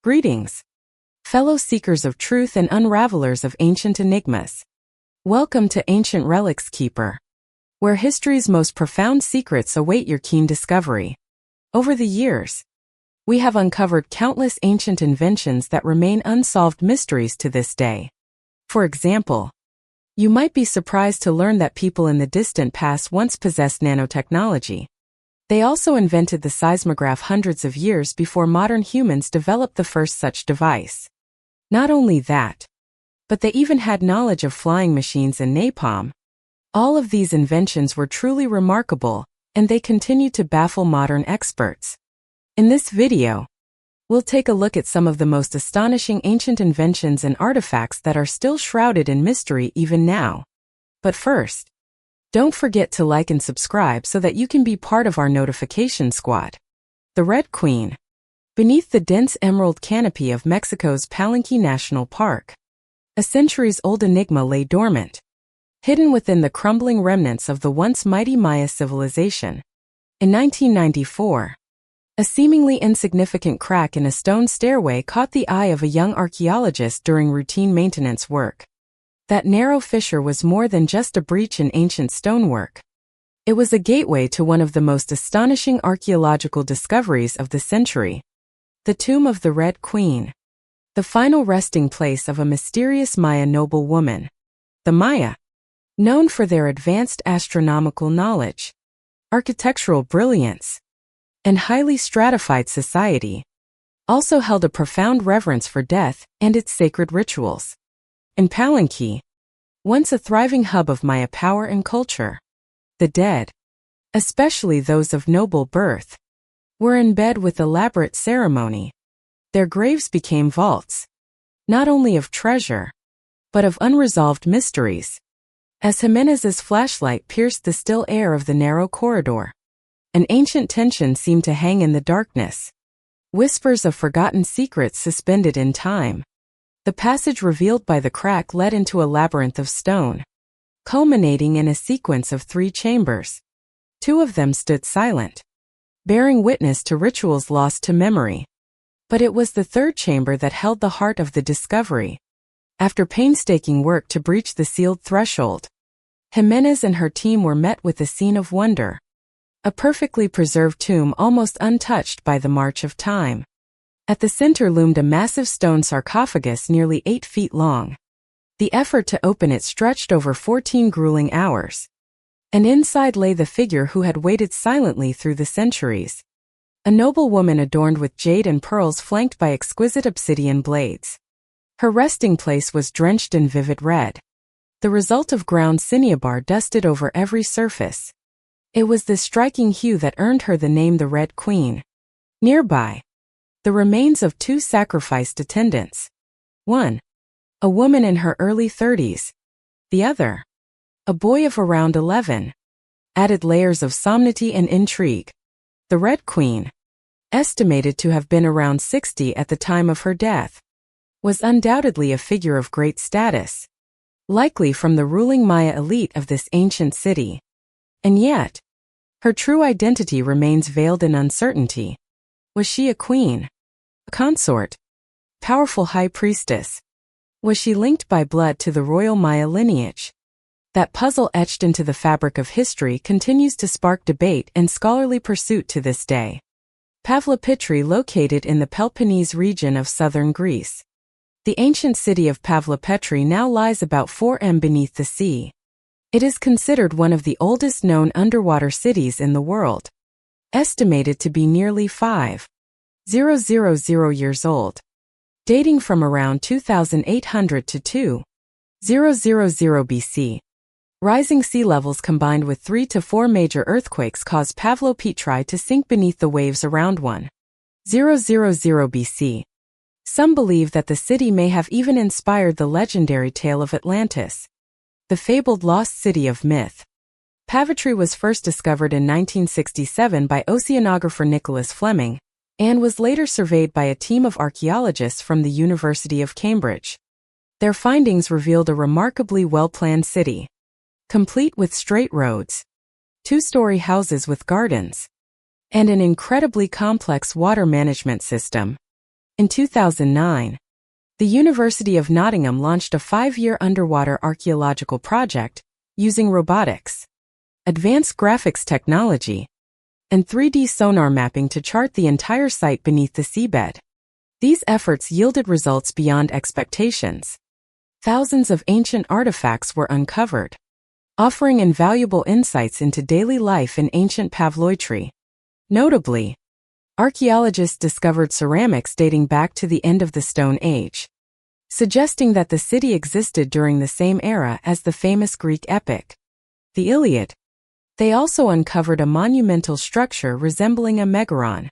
Greetings, fellow seekers of truth and unravelers of ancient enigmas. Welcome to Ancient Relics Keeper, where history's most profound secrets await your keen discovery. Over the years, we have uncovered countless ancient inventions that remain unsolved mysteries to this day. For example, you might be surprised to learn that people in the distant past once possessed nanotechnology. They also invented the seismograph hundreds of years before modern humans developed the first such device. Not only that, but they even had knowledge of flying machines and napalm. All of these inventions were truly remarkable, and they continue to baffle modern experts. In this video, we'll take a look at some of the most astonishing ancient inventions and artifacts that are still shrouded in mystery even now. But first, don't forget to like and subscribe so that you can be part of our notification squad. The Red Queen. Beneath the dense emerald canopy of Mexico's Palenque National Park, a centuries-old enigma lay dormant, hidden within the crumbling remnants of the once mighty Maya civilization. In 1994, a seemingly insignificant crack in a stone stairway caught the eye of a young archaeologist during routine maintenance work. That narrow fissure was more than just a breach in ancient stonework. It was a gateway to one of the most astonishing archaeological discoveries of the century: the tomb of the Red Queen, the final resting place of a mysterious Maya noblewoman. The Maya, known for their advanced astronomical knowledge, architectural brilliance, and highly stratified society, also held a profound reverence for death and its sacred rituals. In Palenque, once a thriving hub of Maya power and culture, the dead, especially those of noble birth, were in bed with elaborate ceremony. Their graves became vaults, not only of treasure, but of unresolved mysteries. As Jimenez's flashlight pierced the still air of the narrow corridor, an ancient tension seemed to hang in the darkness. Whispers of forgotten secrets suspended in time. The passage revealed by the crack led into a labyrinth of stone, culminating in a sequence of 3 chambers. 2 of them stood silent, bearing witness to rituals lost to memory. But it was the 3rd chamber that held the heart of the discovery. After painstaking work to breach the sealed threshold, Jimenez and her team were met with a scene of wonder. A perfectly preserved tomb almost untouched by the march of time. At the center loomed a massive stone sarcophagus nearly 8 feet long. The effort to open it stretched over 14 grueling hours. And inside lay the figure who had waited silently through the centuries. A noble woman adorned with jade and pearls flanked by exquisite obsidian blades. Her resting place was drenched in vivid red, the result of ground cinnabar dusted over every surface. It was this striking hue that earned her the name the Red Queen. Nearby, the remains of 2 sacrificed attendants. One, a woman in her early 30s. The other, a boy of around 11. Added layers of solemnity and intrigue. The Red Queen, estimated to have been around 60 at the time of her death, was undoubtedly a figure of great status, likely from the ruling Maya elite of this ancient city. And yet, her true identity remains veiled in uncertainty. Was she a queen, a consort, powerful high priestess? Was she linked by blood to the royal Maya lineage? That puzzle etched into the fabric of history continues to spark debate and scholarly pursuit to this day. Pavlopitri, located in the Peloponnese region of southern Greece. The ancient city of Pavlopitri now lies about 4 m beneath the sea. It is considered one of the oldest known underwater cities in the world, estimated to be nearly 5,000 years old, dating from around 2800 to 2000 BC. Rising sea levels combined with 3 to 4 major earthquakes caused Pavlopitri to sink beneath the waves around 1000 BC. Some believe that the city may have even inspired the legendary tale of Atlantis, the fabled lost city of myth. Pavlopitri was first discovered in 1967 by oceanographer Nicholas Fleming, and was later surveyed by a team of archaeologists from the University of Cambridge. Their findings revealed a remarkably well-planned city, complete with straight roads, 2-story houses with gardens, and an incredibly complex water management system. In 2009, the University of Nottingham launched a 5-year underwater archaeological project using robotics, advanced graphics technology, and 3D sonar mapping to chart the entire site beneath the seabed. These efforts yielded results beyond expectations. Thousands of ancient artifacts were uncovered, offering invaluable insights into daily life in ancient Pavloitry. Notably, archaeologists discovered ceramics dating back to the end of the Stone Age, suggesting that the city existed during the same era as the famous Greek epic, the Iliad. They also uncovered a monumental structure resembling a megaron,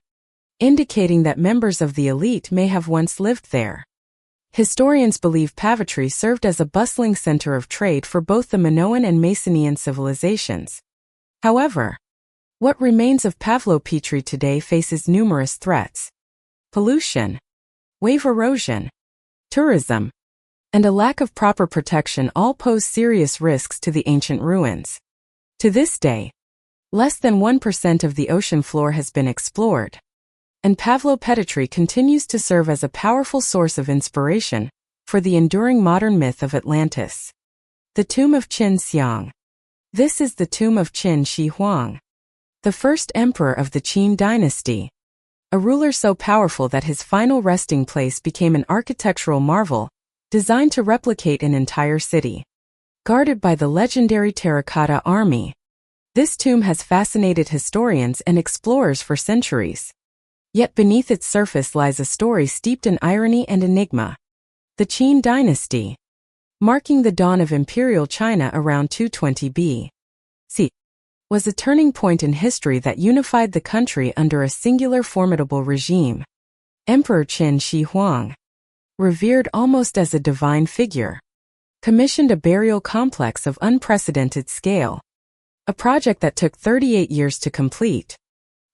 indicating that members of the elite may have once lived there. Historians believe Pavloitry served as a bustling center of trade for both the Minoan and Mycenaean civilizations. However, what remains of Pavloitry today faces numerous threats. Pollution, wave erosion, tourism, and a lack of proper protection all pose serious risks to the ancient ruins. To this day, less than 1% of the ocean floor has been explored, and Pavloitry continues to serve as a powerful source of inspiration for the enduring modern myth of Atlantis. The Tomb of Qin Xiang. This is the tomb of Qin Shi Huang, the first emperor of the Qin dynasty, a ruler so powerful that his final resting place became an architectural marvel designed to replicate an entire city. Guarded by the legendary terracotta army, this tomb has fascinated historians and explorers for centuries. Yet beneath its surface lies a story steeped in irony and enigma. The Qin dynasty, marking the dawn of imperial China around 220 B.C., was a turning point in history that unified the country under a singular formidable regime. Emperor Qin Shi Huang, revered almost as a divine figure, commissioned a burial complex of unprecedented scale, a project that took 38 years to complete.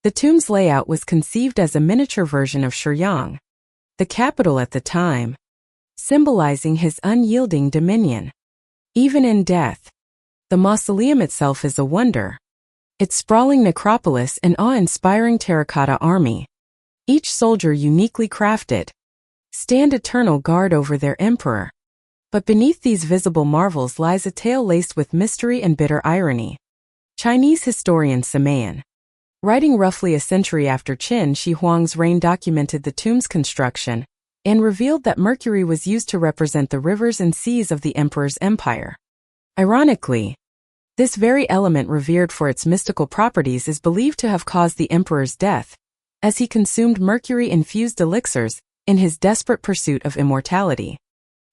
The tomb's layout was conceived as a miniature version of Shenyang, the capital at the time, symbolizing his unyielding dominion. Even in death, the mausoleum itself is a wonder. Its sprawling necropolis and awe-inspiring terracotta army, each soldier uniquely crafted, stand eternal guard over their emperor. But beneath these visible marvels lies a tale laced with mystery and bitter irony. Chinese historian Sima, writing roughly a century after Qin Shi Huang's reign, documented the tomb's construction and revealed that mercury was used to represent the rivers and seas of the emperor's empire. Ironically, this very element, revered for its mystical properties, is believed to have caused the emperor's death, as he consumed mercury-infused elixirs in his desperate pursuit of immortality.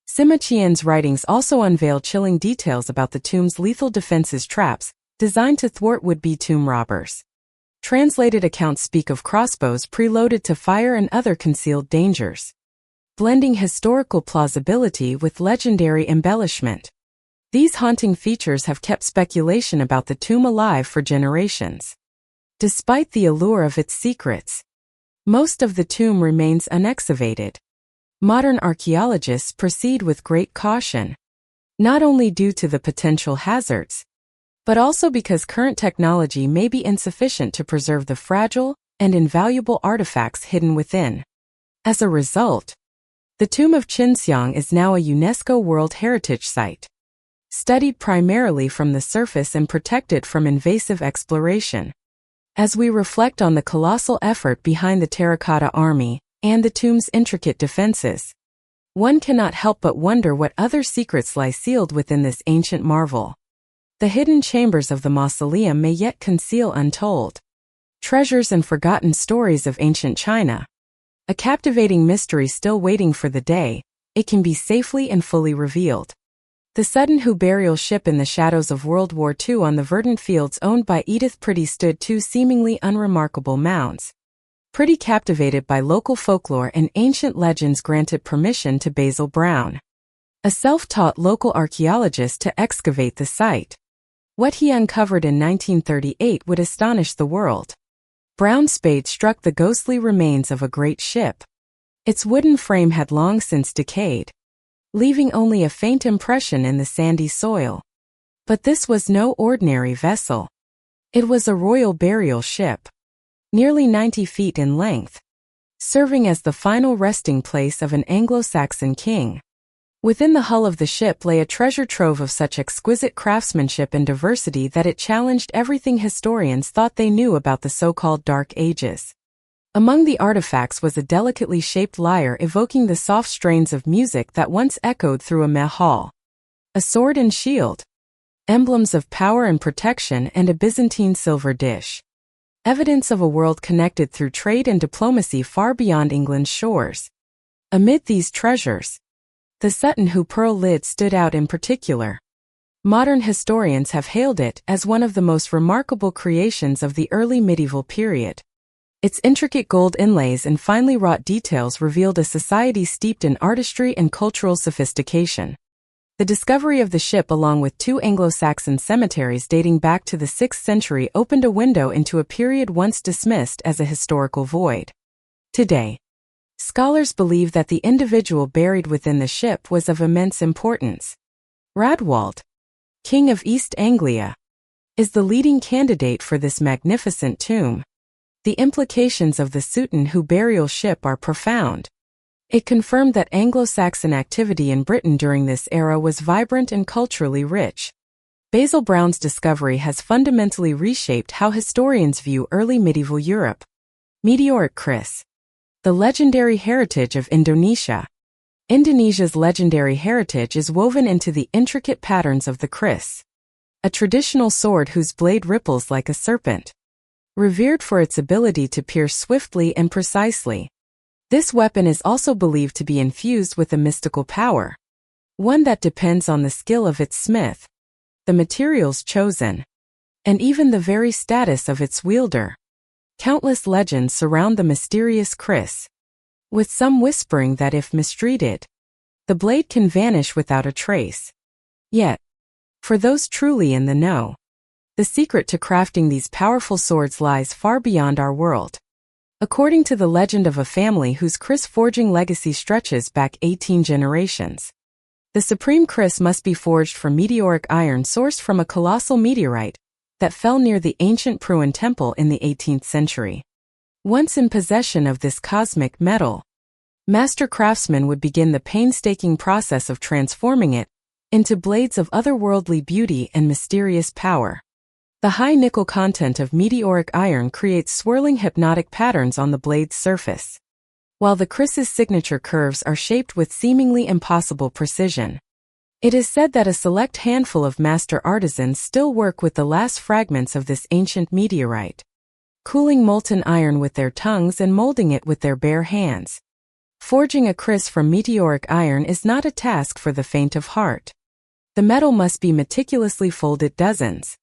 Sima Qian's writings also unveil chilling details about the tomb's lethal defenses, traps designed to thwart would-be tomb robbers. Translated accounts speak of crossbows preloaded to fire and other concealed dangers, blending historical plausibility with legendary embellishment. These haunting features have kept speculation about the tomb alive for generations. Despite the allure of its secrets, most of the tomb remains unexcavated. Modern archaeologists proceed with great caution, not only due to the potential hazards, but also because current technology may be insufficient to preserve the fragile and invaluable artifacts hidden within. As a result, the Tomb of Qin Xiang is now a UNESCO World Heritage Site, studied primarily from the surface and protected from invasive exploration. As we reflect on the colossal effort behind the terracotta army and the tomb's intricate defenses, one cannot help but wonder what other secrets lie sealed within this ancient marvel. The hidden chambers of the mausoleum may yet conceal untold treasures and forgotten stories of ancient China, a captivating mystery still waiting for the day it can be safely and fully revealed. The Sudden Who burial ship in the shadows of World War II on the verdant fields owned by Edith Pretty stood two seemingly unremarkable mounds. Pretty, captivated by local folklore and ancient legends, granted permission to Basil Brown, a self-taught local archaeologist, to excavate the site. What he uncovered in 1938 would astonish the world. Brown's spade struck the ghostly remains of a great ship. Its wooden frame had long since decayed, leaving only a faint impression in the sandy soil. But this was no ordinary vessel. It was a royal burial ship, nearly 90 feet in length, serving as the final resting place of an Anglo-Saxon king. Within the hull of the ship lay a treasure trove of such exquisite craftsmanship and diversity that it challenged everything historians thought they knew about the so-called Dark Ages. Among the artifacts was a delicately shaped lyre evoking the soft strains of music that once echoed through a mahal. A sword and shield, emblems of power and protection, and a Byzantine silver dish. Evidence of a world connected through trade and diplomacy far beyond England's shores. Amid these treasures, the Sutton Hoo pearl lid stood out in particular. Modern historians have hailed it as one of the most remarkable creations of the early medieval period. Its intricate gold inlays and finely wrought details revealed a society steeped in artistry and cultural sophistication. The discovery of the ship along with two Anglo-Saxon cemeteries dating back to the 6th century opened a window into a period once dismissed as a historical void. Today, scholars believe that the individual buried within the ship was of immense importance. Radwald, King of East Anglia, is the leading candidate for this magnificent tomb. The implications of the Sutton Hoo burial ship are profound. It confirmed that Anglo-Saxon activity in Britain during this era was vibrant and culturally rich. Basil Brown's discovery has fundamentally reshaped how historians view early medieval Europe. Meteoric Kris, the legendary heritage of Indonesia. Indonesia's legendary heritage is woven into the intricate patterns of the kris, a traditional sword whose blade ripples like a serpent. Revered for its ability to pierce swiftly and precisely, this weapon is also believed to be infused with a mystical power, one that depends on the skill of its smith, the materials chosen, and even the very status of its wielder. Countless legends surround the mysterious kris, with some whispering that if mistreated, the blade can vanish without a trace. Yet, for those truly in the know, the secret to crafting these powerful swords lies far beyond our world. According to the legend of a family whose kris forging legacy stretches back 18 generations, the supreme kris must be forged from meteoric iron sourced from a colossal meteorite that fell near the ancient Pruan temple in the 18th century. Once in possession of this cosmic metal, master craftsmen would begin the painstaking process of transforming it into blades of otherworldly beauty and mysterious power. The high nickel content of meteoric iron creates swirling hypnotic patterns on the blade's surface, while the kris's signature curves are shaped with seemingly impossible precision. It is said that a select handful of master artisans still work with the last fragments of this ancient meteorite, cooling molten iron with their tongues and molding it with their bare hands. Forging a kris from meteoric iron is not a task for the faint of heart. The metal must be meticulously folded dozens,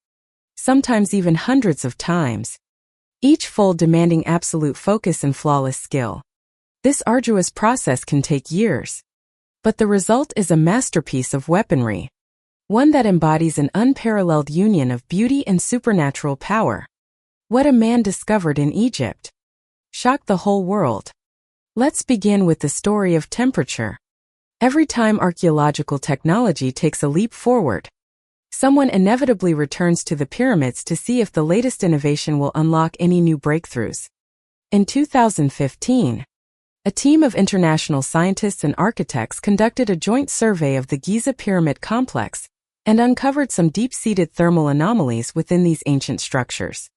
sometimes even hundreds of times, each fold demanding absolute focus and flawless skill. This arduous process can take years, but the result is a masterpiece of weaponry, one that embodies an unparalleled union of beauty and supernatural power. What a man discovered in Egypt shocked the whole world. Let's begin with the story of temperature. Every time archaeological technology takes a leap forward, someone inevitably returns to the pyramids to see if the latest innovation will unlock any new breakthroughs. In 2015, a team of international scientists and architects conducted a joint survey of the Giza pyramid complex and uncovered some deep-seated thermal anomalies within these ancient structures.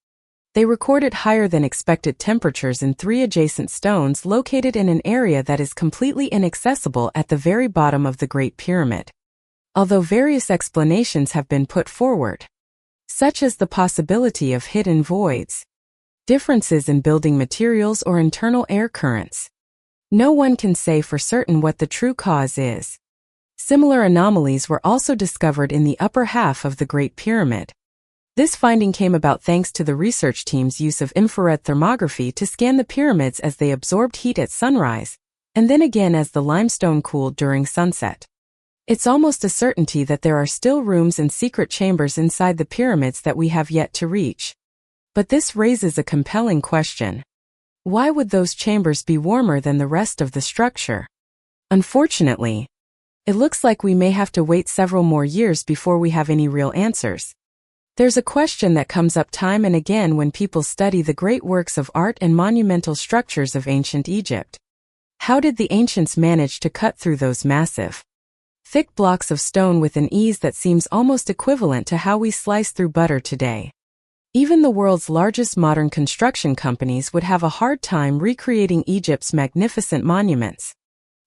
They recorded higher than expected temperatures in 3 adjacent stones located in an area that is completely inaccessible at the very bottom of the Great Pyramid. Although various explanations have been put forward, such as the possibility of hidden voids, differences in building materials, or internal air currents, no one can say for certain what the true cause is. Similar anomalies were also discovered in the upper half of the Great Pyramid. This finding came about thanks to the research team's use of infrared thermography to scan the pyramids as they absorbed heat at sunrise, and then again as the limestone cooled during sunset. It's almost a certainty that there are still rooms and secret chambers inside the pyramids that we have yet to reach. But this raises a compelling question. Why would those chambers be warmer than the rest of the structure? Unfortunately, it looks like we may have to wait several more years before we have any real answers. There's a question that comes up time and again when people study the great works of art and monumental structures of ancient Egypt. How did the ancients manage to cut through those massive, thick blocks of stone with an ease that seems almost equivalent to how we slice through butter today? Even the world's largest modern construction companies would have a hard time recreating Egypt's magnificent monuments.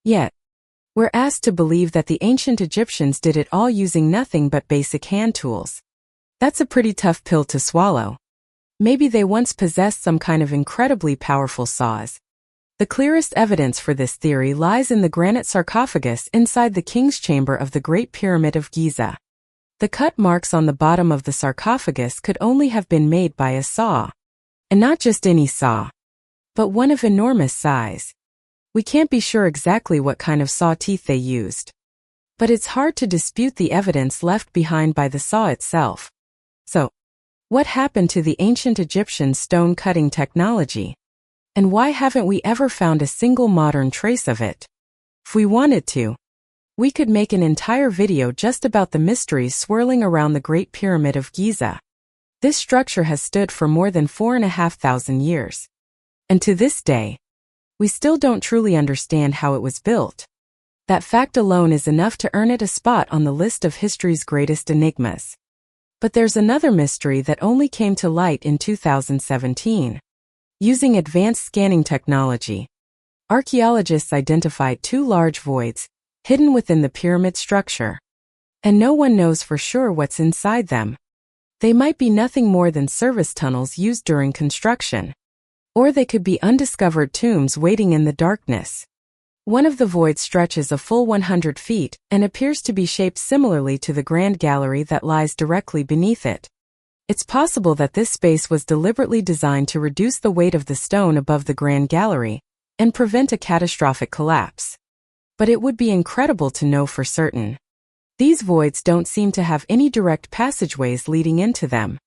Yet, we're asked to believe that the ancient Egyptians did it all using nothing but basic hand tools. That's a pretty tough pill to swallow. Maybe they once possessed some kind of incredibly powerful saws. The clearest evidence for this theory lies in the granite sarcophagus inside the king's chamber of the Great Pyramid of Giza. The cut marks on the bottom of the sarcophagus could only have been made by a saw. And not just any saw, but one of enormous size. We can't be sure exactly what kind of saw teeth they used, but it's hard to dispute the evidence left behind by the saw itself. So, what happened to the ancient Egyptian stone-cutting technology? And why haven't we ever found a single modern trace of it? If we wanted to, we could make an entire video just about the mysteries swirling around the Great Pyramid of Giza. This structure has stood for more than 4,500 years. And to this day, we still don't truly understand how it was built. That fact alone is enough to earn it a spot on the list of history's greatest enigmas. But there's another mystery that only came to light in 2017. Using advanced scanning technology, archaeologists identified two large voids hidden within the pyramid structure. And no one knows for sure what's inside them. They might be nothing more than service tunnels used during construction. Or they could be undiscovered tombs waiting in the darkness. One of the voids stretches a full 100 feet and appears to be shaped similarly to the Grand Gallery that lies directly beneath it. It's possible that this space was deliberately designed to reduce the weight of the stone above the Grand Gallery and prevent a catastrophic collapse. But it would be incredible to know for certain. These voids don't seem to have any direct passageways leading into them,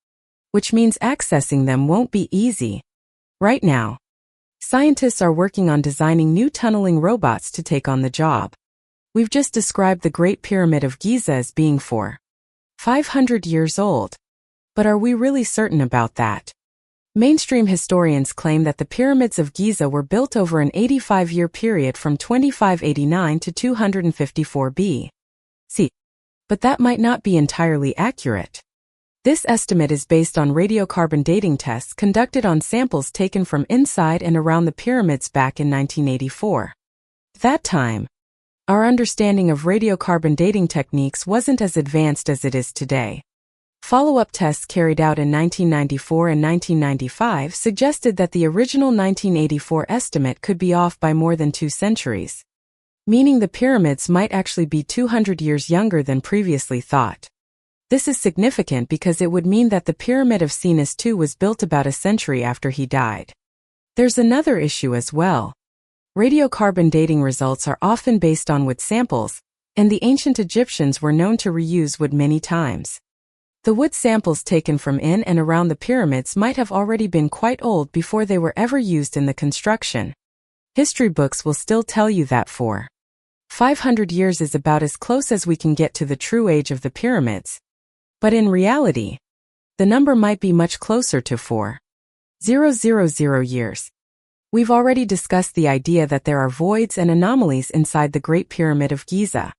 which means accessing them won't be easy. Right now, scientists are working on designing new tunneling robots to take on the job. We've just described the Great Pyramid of Giza as being 500 years old. But are we really certain about that? Mainstream historians claim that the pyramids of Giza were built over an 85-year period from 2589 to 254 B.C. But that might not be entirely accurate. This estimate is based on radiocarbon dating tests conducted on samples taken from inside and around the pyramids back in 1984. At that time, our understanding of radiocarbon dating techniques wasn't as advanced as it is today. Follow-up tests carried out in 1994 and 1995 suggested that the original 1984 estimate could be off by more than 2 centuries, meaning the pyramids might actually be 200 years younger than previously thought. This is significant because it would mean that the Pyramid of Sinus II was built about a century after he died. There's another issue as well. Radiocarbon dating results are often based on wood samples, and the ancient Egyptians were known to reuse wood many times. The wood samples taken from in and around the pyramids might have already been quite old before they were ever used in the construction. History books will still tell you that 500 years is about as close as we can get to the true age of the pyramids. But in reality, the number might be much closer to 4,000 years. We've already discussed the idea that there are voids and anomalies inside the Great Pyramid of Giza.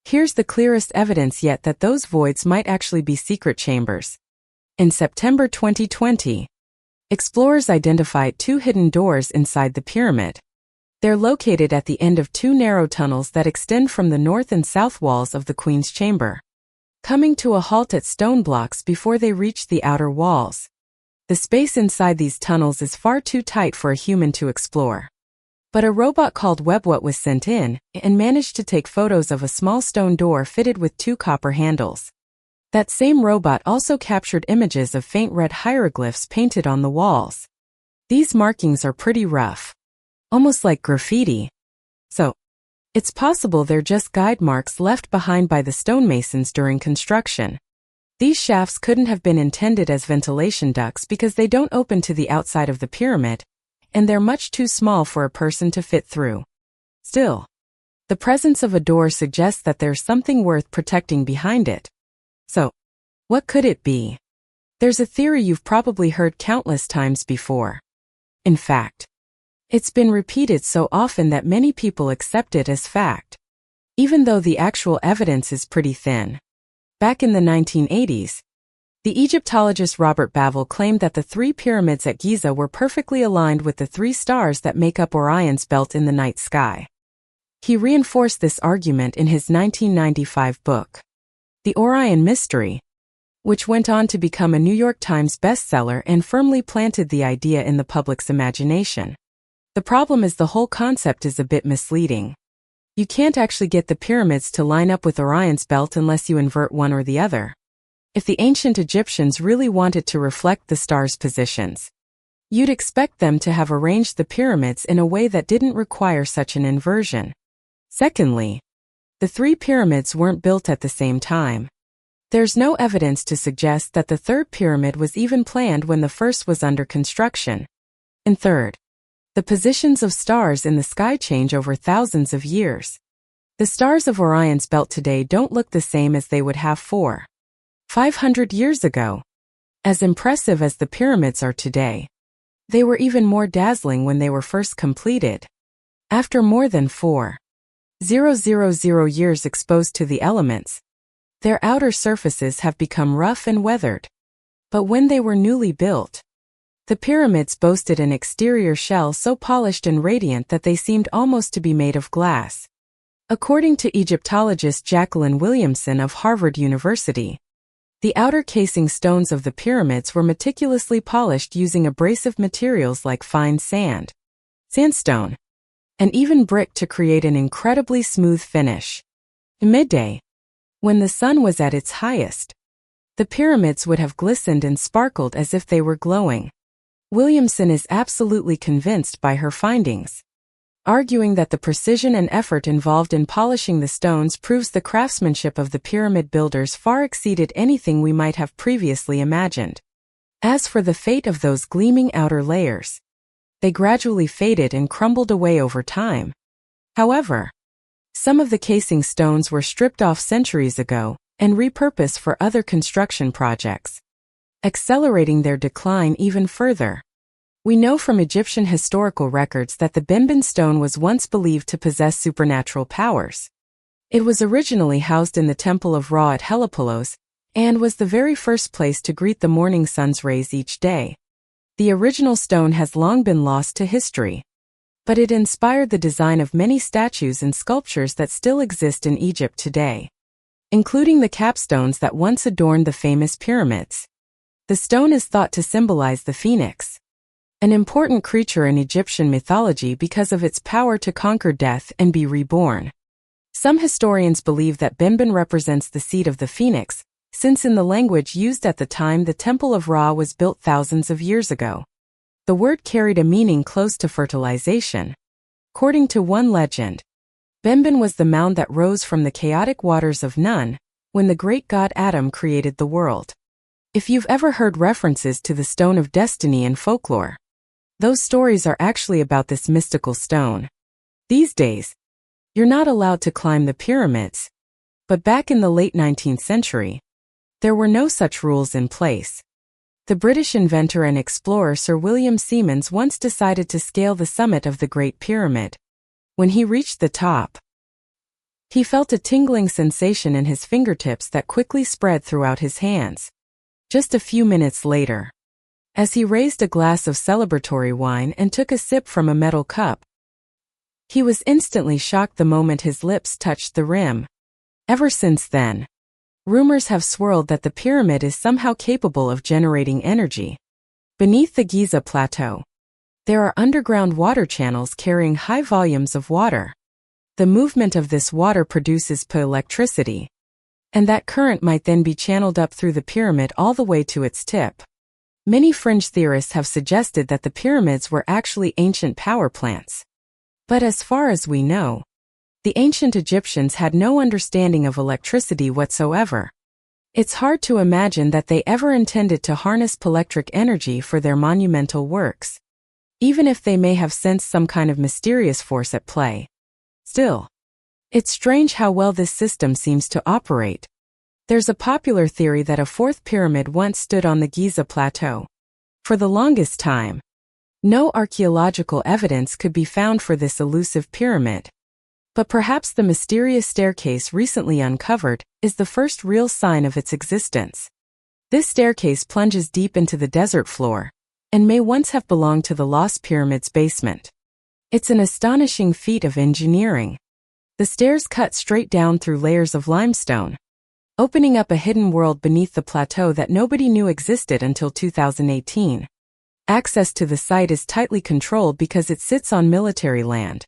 Here's the clearest evidence yet that those voids might actually be secret chambers. In September 2020, explorers identified 2 hidden doors inside the pyramid. They're located at the end of 2 narrow tunnels that extend from the north and south walls of the Queen's Chamber, coming to a halt at stone blocks before they reach the outer walls. The space inside these tunnels is far too tight for a human to explore. But a robot called WebWhat was sent in and managed to take photos of a small stone door fitted with 2 copper handles. That same robot also captured images of faint red hieroglyphs painted on the walls. These markings are pretty rough, almost like graffiti. So, it's possible they're just guide marks left behind by the stonemasons during construction. These shafts couldn't have been intended as ventilation ducts because they don't open to the outside of the pyramid, and they're much too small for a person to fit through. Still, the presence of a door suggests that there's something worth protecting behind it. So, what could it be? There's a theory you've probably heard countless times before. In fact, it's been repeated so often that many people accept it as fact, even though the actual evidence is pretty thin. Back in the 1980s, the Egyptologist Robert Bavell claimed that the 3 pyramids at Giza were perfectly aligned with the 3 stars that make up Orion's belt in the night sky. He reinforced this argument in his 1995 book, The Orion Mystery, which went on to become a New York Times bestseller and firmly planted the idea in the public's imagination. The problem is the whole concept is a bit misleading. You can't actually get the pyramids to line up with Orion's belt unless you invert one or the other. If the ancient Egyptians really wanted to reflect the stars' positions, you'd expect them to have arranged the pyramids in a way that didn't require such an inversion. Secondly, the 3 pyramids weren't built at the same time. There's no evidence to suggest that the 3rd pyramid was even planned when the first was under construction. And third, the positions of stars in the sky change over thousands of years. The stars of Orion's belt today don't look the same as they would have 400-500 years ago. As impressive as the pyramids are today, they were even more dazzling when they were first completed. After more than 4,000 years exposed to the elements, their outer surfaces have become rough and weathered. But when they were newly built, the pyramids boasted an exterior shell so polished and radiant that they seemed almost to be made of glass. According to Egyptologist Jacqueline Williamson of Harvard University, the outer casing stones of the pyramids were meticulously polished using abrasive materials like fine sand, sandstone, and even brick to create an incredibly smooth finish. In midday, when the sun was at its highest, the pyramids would have glistened and sparkled as if they were glowing. Williamson is absolutely convinced by her findings, arguing that the precision and effort involved in polishing the stones proves the craftsmanship of the pyramid builders far exceeded anything we might have previously imagined. As for the fate of those gleaming outer layers, they gradually faded and crumbled away over time. However, some of the casing stones were stripped off centuries ago and repurposed for other construction projects, accelerating their decline even further. We know from Egyptian historical records that the Benben stone was once believed to possess supernatural powers. It was originally housed in the Temple of Ra at Heliopolis and was the very first place to greet the morning sun's rays each day. The original stone has long been lost to history, but it inspired the design of many statues and sculptures that still exist in Egypt today, including the capstones that once adorned the famous pyramids. The stone is thought to symbolize the phoenix, an important creature in Egyptian mythology because of its power to conquer death and be reborn. Some historians believe that Benben represents the seed of the phoenix, since in the language used at the time the Temple of Ra was built thousands of years ago. The word carried a meaning close to fertilization. According to one legend, Benben was the mound that rose from the chaotic waters of Nun, when the great god Adam created the world. If you've ever heard references to the Stone of Destiny in folklore, those stories are actually about this mystical stone. These days, you're not allowed to climb the pyramids, but back in the late 19th century, there were no such rules in place. The British inventor and explorer Sir William Siemens once decided to scale the summit of the Great Pyramid. When he reached the top, he felt a tingling sensation in his fingertips that quickly spread throughout his hands. Just a few minutes later, as he raised a glass of celebratory wine and took a sip from a metal cup, he was instantly shocked the moment his lips touched the rim. Ever since then, rumors have swirled that the pyramid is somehow capable of generating energy. Beneath the Giza Plateau, there are underground water channels carrying high volumes of water. The movement of this water produces electricity, and that current might then be channeled up through the pyramid all the way to its tip. Many fringe theorists have suggested that the pyramids were actually ancient power plants. But as far as we know, the ancient Egyptians had no understanding of electricity whatsoever. It's hard to imagine that they ever intended to harness electric energy for their monumental works, even if they may have sensed some kind of mysterious force at play. Still, it's strange how well this system seems to operate. There's a popular theory that a fourth pyramid once stood on the Giza plateau. For the longest time, no archaeological evidence could be found for this elusive pyramid. But perhaps the mysterious staircase recently uncovered is the first real sign of its existence. This staircase plunges deep into the desert floor and may once have belonged to the lost pyramid's basement. It's an astonishing feat of engineering. The stairs cut straight down through layers of limestone, opening up a hidden world beneath the plateau that nobody knew existed until 2018. Access to the site is tightly controlled because it sits on military land.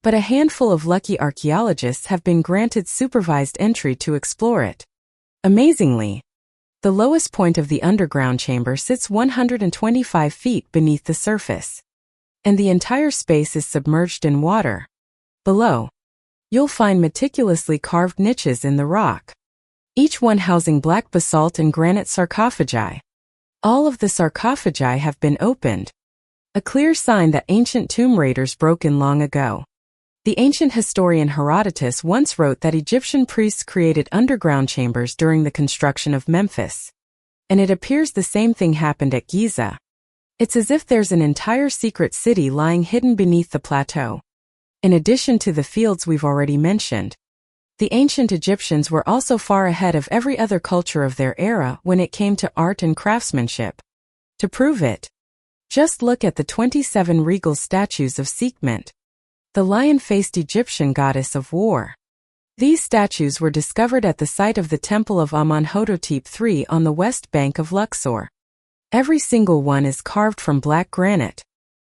But a handful of lucky archaeologists have been granted supervised entry to explore it. Amazingly, the lowest point of the underground chamber sits 125 feet beneath the surface, and the entire space is submerged in water. Below, you'll find meticulously carved niches in the rock, each one housing black basalt and granite sarcophagi. All of the sarcophagi have been opened, a clear sign that ancient tomb raiders broke in long ago. The ancient historian Herodotus once wrote that Egyptian priests created underground chambers during the construction of Memphis. And it appears the same thing happened at Giza. It's as if there's an entire secret city lying hidden beneath the plateau. In addition to the fields we've already mentioned, the ancient Egyptians were also far ahead of every other culture of their era when it came to art and craftsmanship. To prove it, just look at the 27 regal statues of Sekhmet, the lion-faced Egyptian goddess of war. These statues were discovered at the site of the Temple of Amenhotep III on the west bank of Luxor. Every single one is carved from black granite,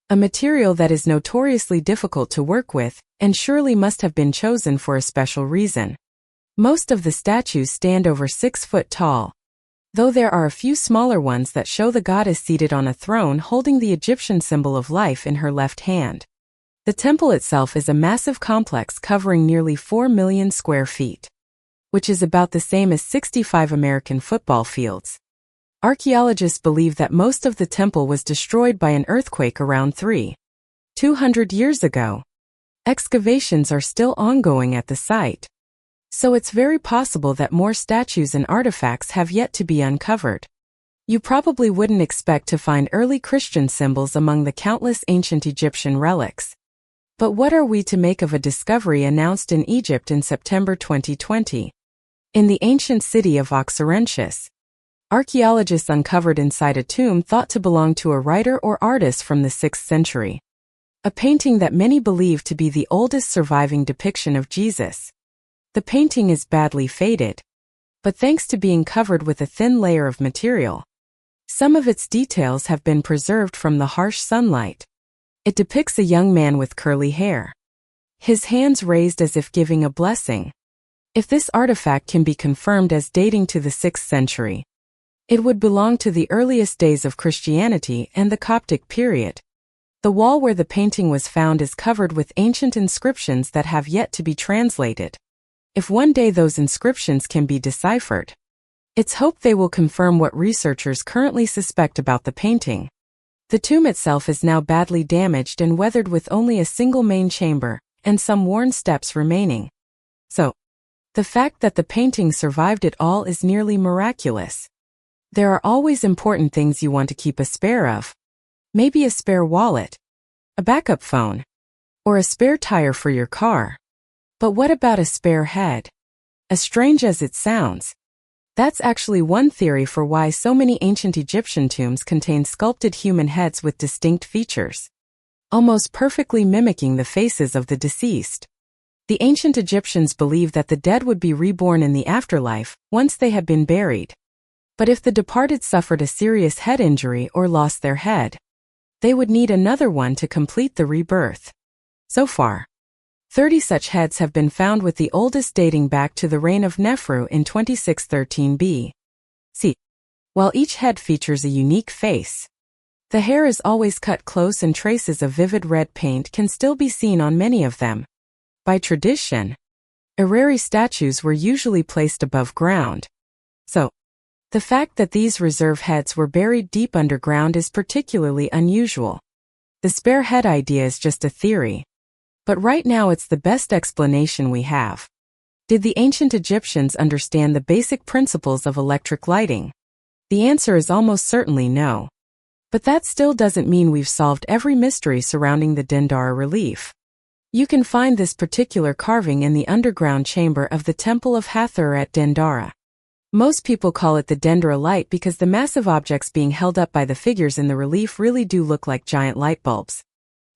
a material that is notoriously difficult to work with and surely must have been chosen for a special reason. Most of the statues stand over 6 foot tall, though there are a few smaller ones that show the goddess seated on a throne holding the Egyptian symbol of life in her left hand. The temple itself is a massive complex covering nearly 4 million square feet, which is about the same as 65 American football fields. Archaeologists believe that most of the temple was destroyed by an earthquake around 200 years ago. Excavations are still ongoing at the site, so it's very possible that more statues and artifacts have yet to be uncovered. You probably wouldn't expect to find early Christian symbols among the countless ancient Egyptian relics. But what are we to make of a discovery announced in Egypt in September 2020? In the ancient city of Oxyrhynchus, archaeologists uncovered inside a tomb thought to belong to a writer or artist from the 6th century. A painting that many believe to be the oldest surviving depiction of Jesus. The painting is badly faded, but thanks to being covered with a thin layer of material, some of its details have been preserved from the harsh sunlight. It depicts a young man with curly hair, his hands raised as if giving a blessing. If this artifact can be confirmed as dating to the 6th century, it would belong to the earliest days of Christianity and the Coptic period. The wall where the painting was found is covered with ancient inscriptions that have yet to be translated. If one day those inscriptions can be deciphered, it's hoped they will confirm what researchers currently suspect about the painting. The tomb itself is now badly damaged and weathered with only a single main chamber and some worn steps remaining. So, the fact that the painting survived it all is nearly miraculous. There are always important things you want to keep a spare of. Maybe a spare wallet, a backup phone, or a spare tire for your car. But what about a spare head? As strange as it sounds, that's actually one theory for why so many ancient Egyptian tombs contain sculpted human heads with distinct features, almost perfectly mimicking the faces of the deceased. The ancient Egyptians believed that the dead would be reborn in the afterlife once they had been buried. But if the departed suffered a serious head injury or lost their head, they would need another one to complete the rebirth. So far, 30 such heads have been found, with the oldest dating back to the reign of Nefru in 2613 B.C. While each head features a unique face, the hair is always cut close and traces of vivid red paint can still be seen on many of them. By tradition, Ireri statues were usually placed above ground. So, the fact that these reserve heads were buried deep underground is particularly unusual. The spare head idea is just a theory, but right now it's the best explanation we have. Did the ancient Egyptians understand the basic principles of electric lighting? The answer is almost certainly no. But that still doesn't mean we've solved every mystery surrounding the Dendara relief. You can find this particular carving in the underground chamber of the Temple of Hathor at Dendara. Most people call it the Dendara light because the massive objects being held up by the figures in the relief really do look like giant light bulbs.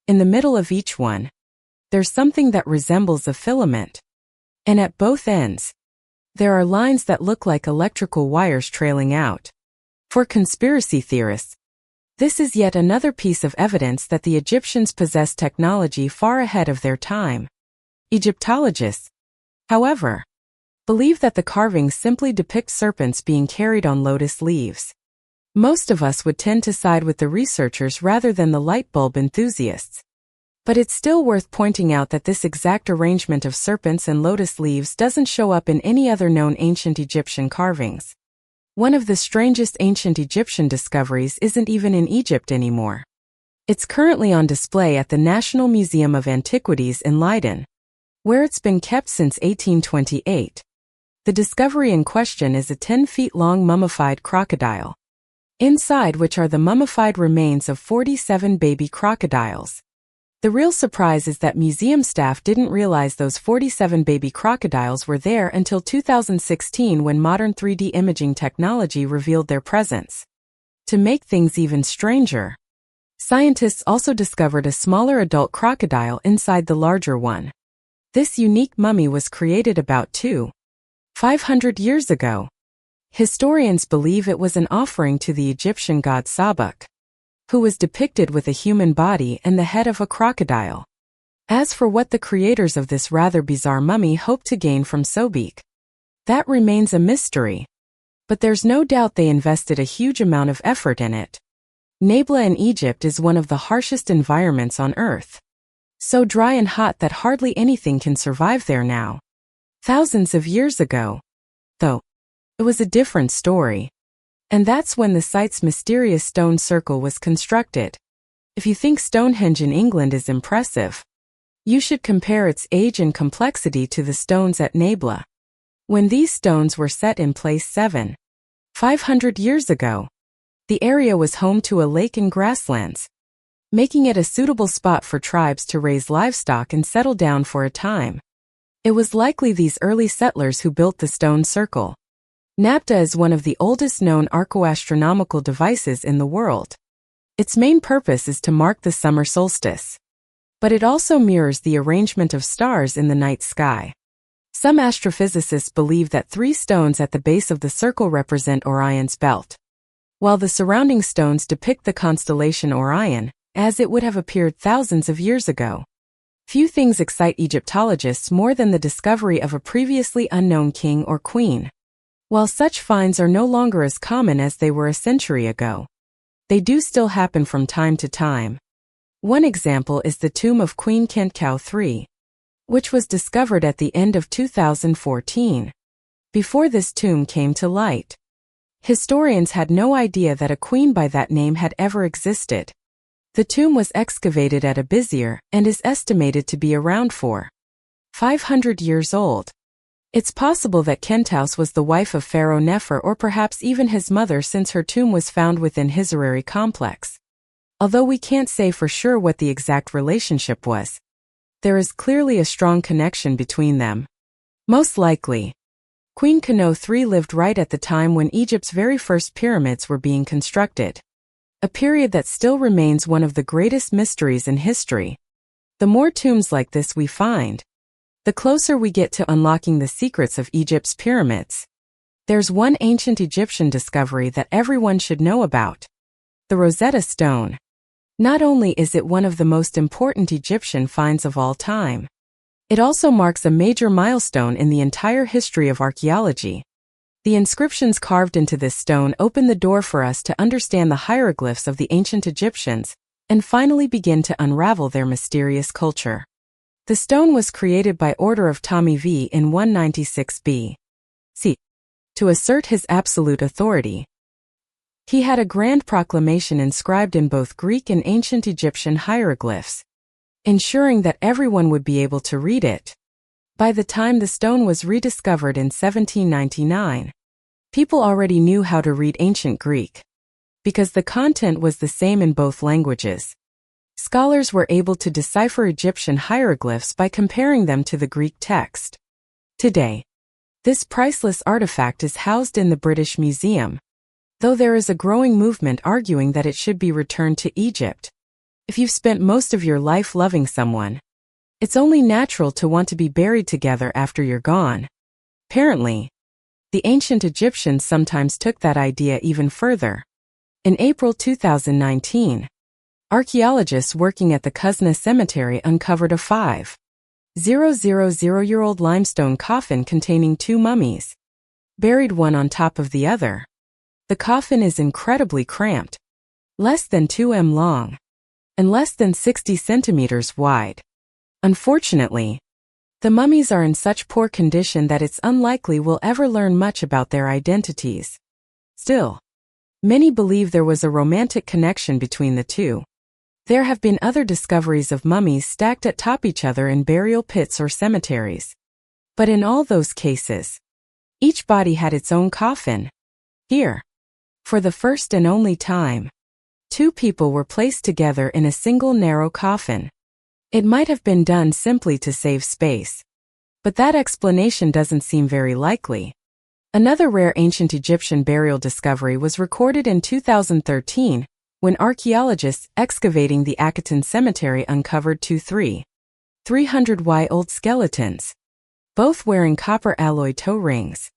In the middle of each one, there's something that resembles a filament. And at both ends, there are lines that look like electrical wires trailing out. For conspiracy theorists, this is yet another piece of evidence that the Egyptians possessed technology far ahead of their time. Egyptologists, however, believe that the carvings simply depict serpents being carried on lotus leaves. Most of us would tend to side with the researchers rather than the light bulb enthusiasts. But it's still worth pointing out that this exact arrangement of serpents and lotus leaves doesn't show up in any other known ancient Egyptian carvings. One of the strangest ancient Egyptian discoveries isn't even in Egypt anymore. It's currently on display at the National Museum of Antiquities in Leiden, where it's been kept since 1828. The discovery in question is a 10-feet-long mummified crocodile, inside which are the mummified remains of 47 baby crocodiles. The real surprise is that museum staff didn't realize those 47 baby crocodiles were there until 2016 when modern 3D imaging technology revealed their presence. To make things even stranger, scientists also discovered a smaller adult crocodile inside the larger one. This unique mummy was created about 500 years ago. Historians believe it was an offering to the Egyptian god Sabuk, who was depicted with a human body and the head of a crocodile. As for what the creators of this rather bizarre mummy hoped to gain from Sobek, that remains a mystery. But there's no doubt they invested a huge amount of effort in it. Nablus in Egypt is one of the harshest environments on Earth. So dry and hot that hardly anything can survive there now. Thousands of years ago, though, it was a different story. And that's when the site's mysterious stone circle was constructed. If you think Stonehenge in England is impressive, you should compare its age and complexity to the stones at Nablus. When these stones were set in place 500 years ago, the area was home to a lake and grasslands, making it a suitable spot for tribes to raise livestock and settle down for a time. It was likely these early settlers who built the stone circle. Napta is one of the oldest known archoastronomical devices in the world. Its main purpose is to mark the summer solstice. But it also mirrors the arrangement of stars in the night sky. Some astrophysicists believe that 3 stones at the base of the circle represent Orion's belt, while the surrounding stones depict the constellation Orion, as it would have appeared thousands of years ago. Few things excite Egyptologists more than the discovery of a previously unknown king or queen. While such finds are no longer as common as they were a century ago, they do still happen from time to time. One example is the tomb of Queen Khentkhau III, which was discovered at the end of 2014. Before this tomb came to light, historians had no idea that a queen by that name had ever existed. The tomb was excavated at Abizir and is estimated to be around 500 years old. It's possible that Khentkhau was the wife of Pharaoh Nefer or perhaps even his mother, since her tomb was found within his Hariri complex. Although we can't say for sure what the exact relationship was, there is clearly a strong connection between them. Most likely, Queen Khentkhau III lived right at the time when Egypt's very first pyramids were being constructed, a period that still remains one of the greatest mysteries in history. The more tombs like this we find, the closer we get to unlocking the secrets of Egypt's pyramids. There's one ancient Egyptian discovery that everyone should know about: the Rosetta Stone. Not only is it one of the most important Egyptian finds of all time, it also marks a major milestone in the entire history of archaeology. The inscriptions carved into this stone open the door for us to understand the hieroglyphs of the ancient Egyptians and finally begin to unravel their mysterious culture. The stone was created by order of Ptolemy V in 196 B.C. to assert his absolute authority. He had a grand proclamation inscribed in both Greek and ancient Egyptian hieroglyphs, ensuring that everyone would be able to read it. By the time the stone was rediscovered in 1799, people already knew how to read ancient Greek. Because the content was the same in both languages, scholars were able to decipher Egyptian hieroglyphs by comparing them to the Greek text. Today, this priceless artifact is housed in the British Museum, though there is a growing movement arguing that it should be returned to Egypt. If you've spent most of your life loving someone, it's only natural to want to be buried together after you're gone. Apparently, the ancient Egyptians sometimes took that idea even further. In April 2019, archaeologists working at the Kuzna Cemetery uncovered a 5,000-year-old limestone coffin containing two mummies, buried one on top of the other. The coffin is incredibly cramped, less than 2 m long, and less than 60 centimeters wide. Unfortunately, the mummies are in such poor condition that it's unlikely we'll ever learn much about their identities. Still, many believe there was a romantic connection between the two. There have been other discoveries of mummies stacked atop each other in burial pits or cemeteries. But in all those cases, each body had its own coffin. Here, for the first and only time, two people were placed together in a single narrow coffin. It might have been done simply to save space, but that explanation doesn't seem very likely. Another rare ancient Egyptian burial discovery was recorded in 2013 when archaeologists excavating the Akhenaten Cemetery uncovered two 300-year-old skeletons, both wearing copper alloy toe rings.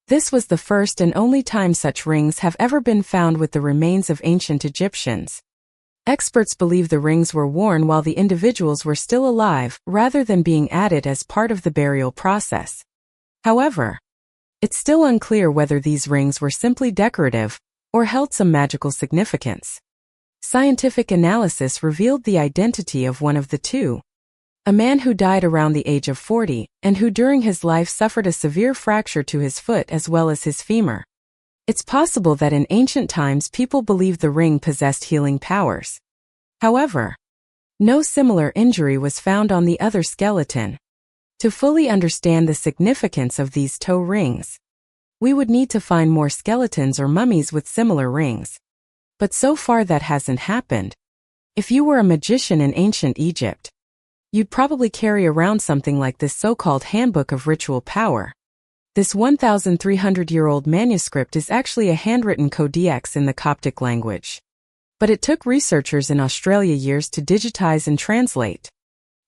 This was the first and only time such rings have ever been found with the remains of ancient Egyptians. Experts believe the rings were worn while the individuals were still alive rather than being added as part of the burial process. However, it's still unclear whether these rings were simply decorative or held some magical significance. Scientific analysis revealed the identity of one of the two, a man who died around the age of 40 and who during his life suffered a severe fracture to his foot as well as his femur. It's possible that in ancient times people believed the ring possessed healing powers. However, no similar injury was found on the other skeleton. To fully understand the significance of these toe rings, we would need to find more skeletons or mummies with similar rings. But so far that hasn't happened. If you were a magician in ancient Egypt, you'd probably carry around something like this so-called Handbook of Ritual Power. This 1,300-year-old manuscript is actually a handwritten codex in the Coptic language. But it took researchers in Australia years to digitize and translate,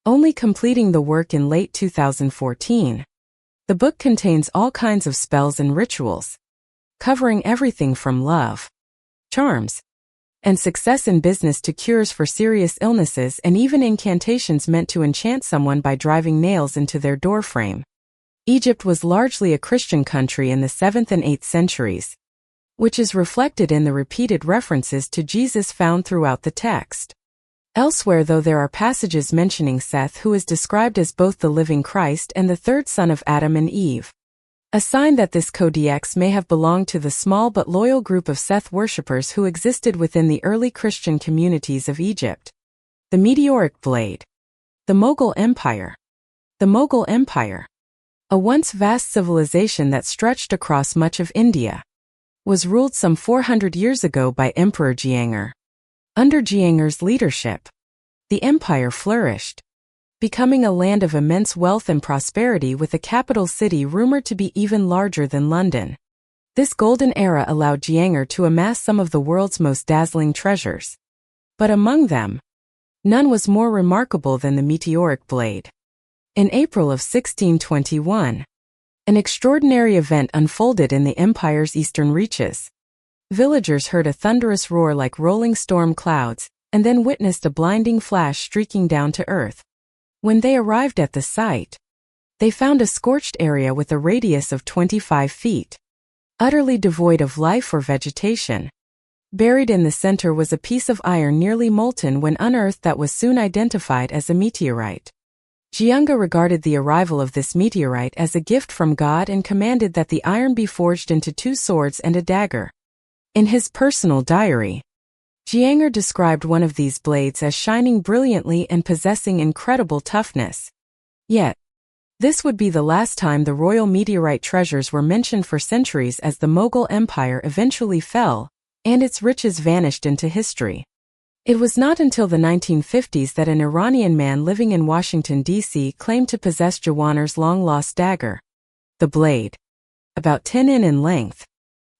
only completing the work in late 2014. The book contains all kinds of spells and rituals, covering everything from love, charms, and success in business to cures for serious illnesses and even incantations meant to enchant someone by driving nails into their doorframe. Egypt was largely a Christian country in the 7th and 8th centuries, which is reflected in the repeated references to Jesus found throughout the text. Elsewhere, though, there are passages mentioning Seth, who is described as both the living Christ and the third son of Adam and Eve, a sign that this codex may have belonged to the small but loyal group of Seth worshippers who existed within the early Christian communities of Egypt. The meteoric blade. The Mughal Empire. The Mughal Empire, a once vast civilization that stretched across much of India, was ruled some 400 years ago by Emperor Jehangir. Under Jehangir's leadership, the empire flourished, becoming a land of immense wealth and prosperity with a capital city rumored to be even larger than London. This golden era allowed Jehangir to amass some of the world's most dazzling treasures. But among them, none was more remarkable than the meteoric blade. In April of 1621, an extraordinary event unfolded in the empire's eastern reaches. Villagers heard a thunderous roar like rolling storm clouds, and then witnessed a blinding flash streaking down to earth. When they arrived at the site, they found a scorched area with a radius of 25 feet, utterly devoid of life or vegetation. Buried in the center was a piece of iron nearly molten when unearthed that was soon identified as a meteorite. Jehangir regarded the arrival of this meteorite as a gift from God and commanded that the iron be forged into 2 swords and a dagger. In his personal diary, Jehangir described one of these blades as shining brilliantly and possessing incredible toughness. Yet, This would be the last time the royal meteorite treasures were mentioned for centuries, as the Mughal Empire eventually fell, and its riches vanished into history. It was not until the 1950s that an Iranian man living in Washington, D.C. claimed to possess Jawahar's long-lost dagger. The blade, about 10 in length,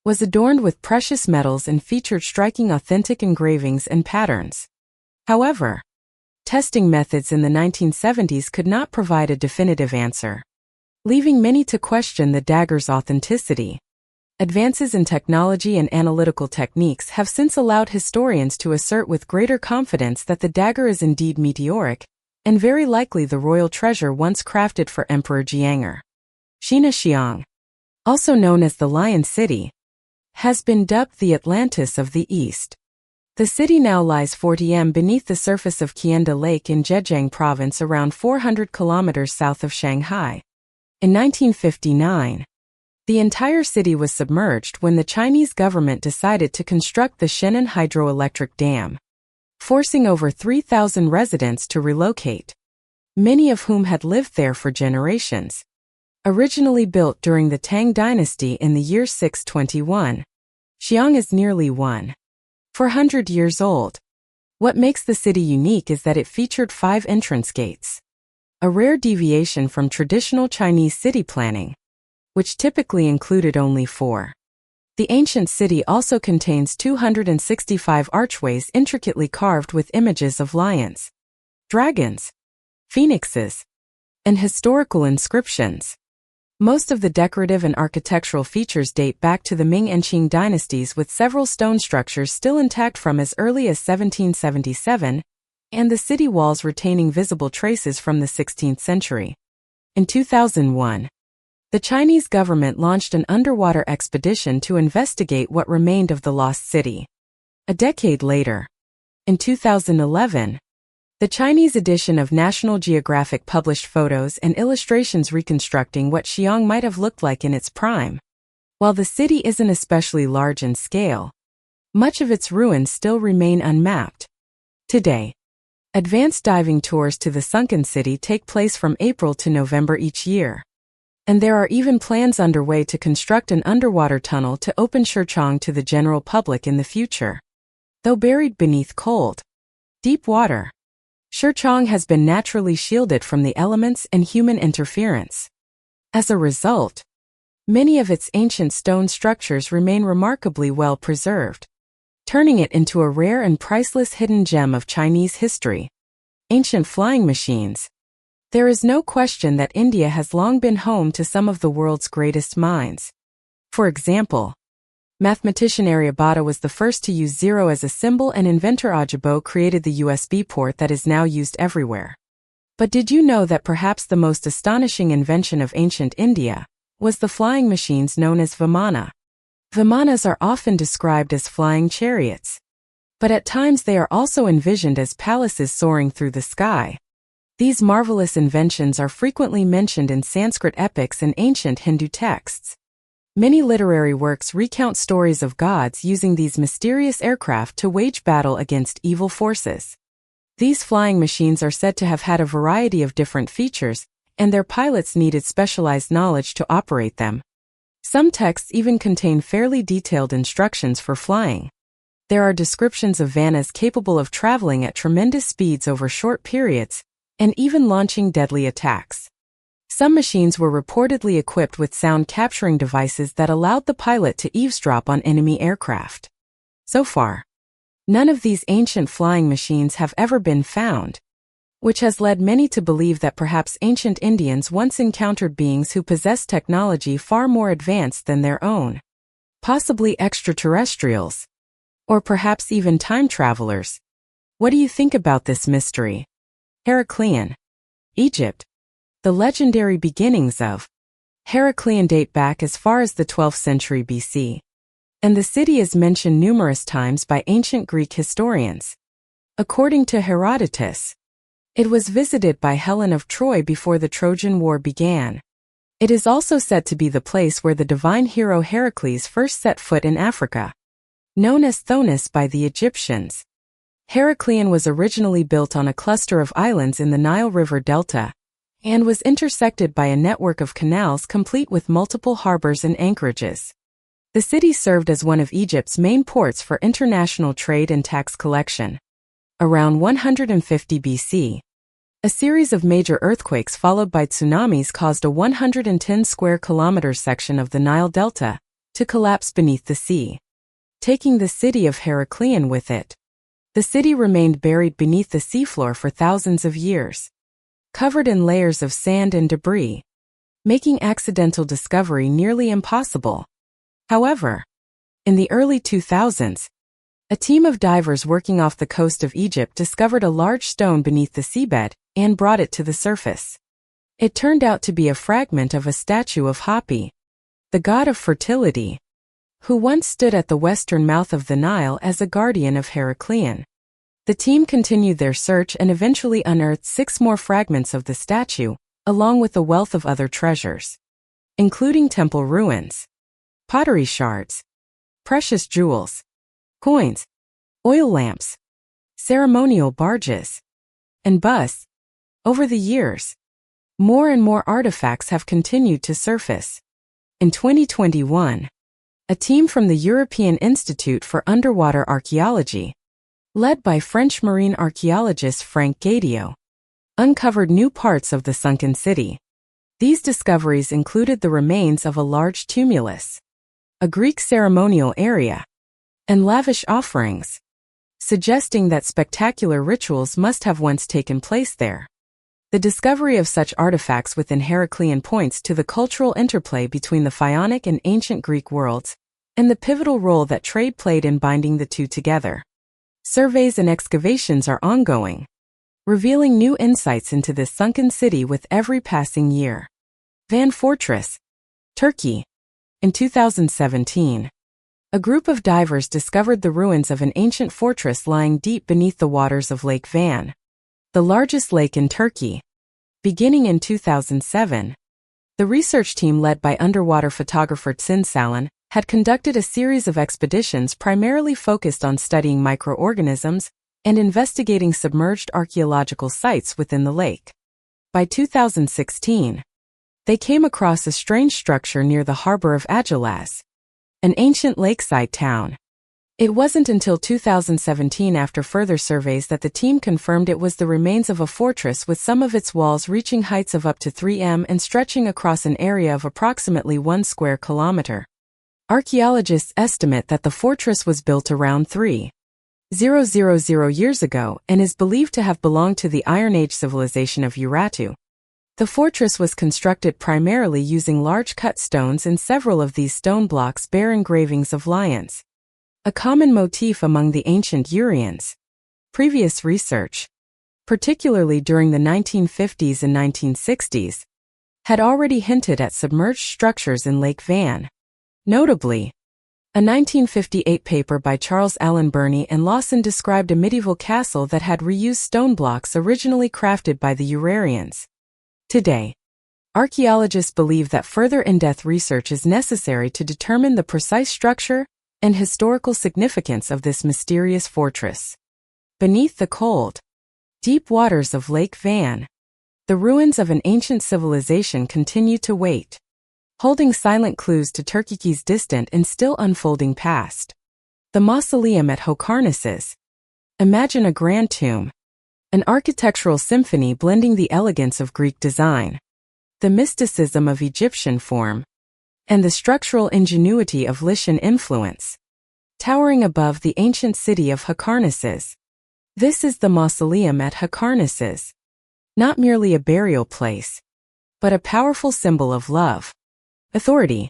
was adorned with precious metals and featured striking authentic engravings and patterns. However, testing methods in the 1970s could not provide a definitive answer, leaving many to question the dagger's authenticity. Advances in technology and analytical techniques have since allowed historians to assert with greater confidence that the dagger is indeed meteoric, and very likely the royal treasure once crafted for Emperor Jiang'er. Xi'an, also known as the Lion City, has been dubbed the Atlantis of the East. The city now lies 40 m beneath the surface of Qianda Lake in Zhejiang Province, around 400 kilometers south of Shanghai. In 1959, the entire city was submerged when the Chinese government decided to construct the Shenan hydroelectric dam, forcing over 3,000 residents to relocate, many of whom had lived there for generations. Originally built during the Tang dynasty in the year 621, Xi'an is nearly 400 years old. What makes the city unique is that it featured 5 entrance gates, a rare deviation from traditional Chinese city planning, which typically included only 4. The ancient city also contains 265 archways intricately carved with images of lions, dragons, phoenixes, and historical inscriptions. Most of the decorative and architectural features date back to the Ming and Qing dynasties, with several stone structures still intact from as early as 1777, and the city walls retaining visible traces from the 16th century. In 2001, the Chinese government launched an underwater expedition to investigate what remained of the lost city. A decade later, in 2011, the Chinese edition of National Geographic published photos and illustrations reconstructing what Xi'an might have looked like in its prime. While the city isn't especially large in scale, much of its ruins still remain unmapped. Today, advanced diving tours to the sunken city take place from April to November each year. And there are even plans underway to construct an underwater tunnel to open Shirchong to the general public in the future. Though buried beneath cold, deep water, Shirchong has been naturally shielded from the elements and human interference. As a result, many of its ancient stone structures remain remarkably well preserved, turning it into a rare and priceless hidden gem of Chinese history. Ancient flying machines. There is no question that India has long been home to some of the world's greatest minds. For example, mathematician Aryabhata was the first to use zero as a symbol, and inventor Ajabo created the USB port that is now used everywhere. But did you know that perhaps the most astonishing invention of ancient India was the flying machines known as Vimana? Vimanas are often described as flying chariots, but at times they are also envisioned as palaces soaring through the sky. These marvelous inventions are frequently mentioned in Sanskrit epics and ancient Hindu texts. Many literary works recount stories of gods using these mysterious aircraft to wage battle against evil forces. These flying machines are said to have had a variety of different features, and their pilots needed specialized knowledge to operate them. Some texts even contain fairly detailed instructions for flying. There are descriptions of vanas capable of traveling at tremendous speeds over short periods, and even launching deadly attacks. Some machines were reportedly equipped with sound-capturing devices that allowed the pilot to eavesdrop on enemy aircraft. So far, none of these ancient flying machines have ever been found, which has led many to believe that perhaps ancient Indians once encountered beings who possessed technology far more advanced than their own. Possibly extraterrestrials, or perhaps even time travelers. What do you think about this mystery? Heraclean, Egypt. The legendary beginnings of Heraclean date back as far as the 12th century BC, and the city is mentioned numerous times by ancient Greek historians. According to Herodotus, it was visited by Helen of Troy before the Trojan War began. It is also said to be the place where the divine hero Heracles first set foot in Africa. Known as Thonis by the Egyptians, Heraclean was originally built on a cluster of islands in the Nile River Delta, and was intersected by a network of canals complete with multiple harbors and anchorages. The city served as one of Egypt's main ports for international trade and tax collection. Around 150 BC, a series of major earthquakes followed by tsunamis caused a 110 square kilometer section of the Nile Delta to collapse beneath the sea, taking the city of Heracleion with it. The city remained buried beneath the seafloor for thousands of years, covered in layers of sand and debris, making accidental discovery nearly impossible. However, in the early 2000s, a team of divers working off the coast of Egypt discovered a large stone beneath the seabed and brought it to the surface. It turned out to be a fragment of a statue of Hapi, the god of fertility, who once stood at the western mouth of the Nile as a guardian of Heracleion. The team continued their search and eventually unearthed 6 more fragments of the statue, along with a wealth of other treasures, including temple ruins, pottery shards, precious jewels, coins, oil lamps, ceremonial barges, and busts. Over the years, more and more artifacts have continued to surface. In 2021, a team from the European Institute for Underwater Archaeology, led by French marine archaeologist Frank Gadio, uncovered new parts of the sunken city. These discoveries included the remains of a large tumulus, a Greek ceremonial area, and lavish offerings, suggesting that spectacular rituals must have once taken place there. The discovery of such artifacts within Heracleion points to the cultural interplay between the Pharaonic and ancient Greek worlds, and the pivotal role that trade played in binding the two together. Surveys and excavations are ongoing, revealing new insights into this sunken city with every passing year. Van Fortress, Turkey. In 2017, a group of divers discovered the ruins of an ancient fortress lying deep beneath the waters of Lake Van, the largest lake in Turkey. Beginning in 2007, the research team led by underwater photographer Tsin Salin had conducted a series of expeditions primarily focused on studying microorganisms and investigating submerged archaeological sites within the lake. By 2016, they came across a strange structure near the harbor of Agilas, an ancient lakeside town. It wasn't until 2017, after further surveys, that the team confirmed it was the remains of a fortress with some of its walls reaching heights of up to 3 m and stretching across an area of approximately 1 square kilometer. Archaeologists estimate that the fortress was built around 3,000 years ago and is believed to have belonged to the Iron Age civilization of Urartu. The fortress was constructed primarily using large cut stones, and several of these stone blocks bear engravings of lions, a common motif among the ancient Urians. Previous research, particularly during the 1950s and 1960s, had already hinted at submerged structures in Lake Van. Notably, a 1958 paper by Charles Allen Burney and Lawson described a medieval castle that had reused stone blocks originally crafted by the Urarians. Today, archaeologists believe that further in-depth research is necessary to determine the precise structure and historical significance of this mysterious fortress. Beneath the cold, deep waters of Lake Van, the ruins of an ancient civilization continue to wait, holding silent clues to Turkey's distant and still unfolding past. The mausoleum at Halicarnassus. Imagine a grand tomb, an architectural symphony blending the elegance of Greek design, the mysticism of Egyptian form, and the structural ingenuity of Lycian influence, towering above the ancient city of Halicarnassus. This is the mausoleum at Halicarnassus, not merely a burial place, but a powerful symbol of love, authority,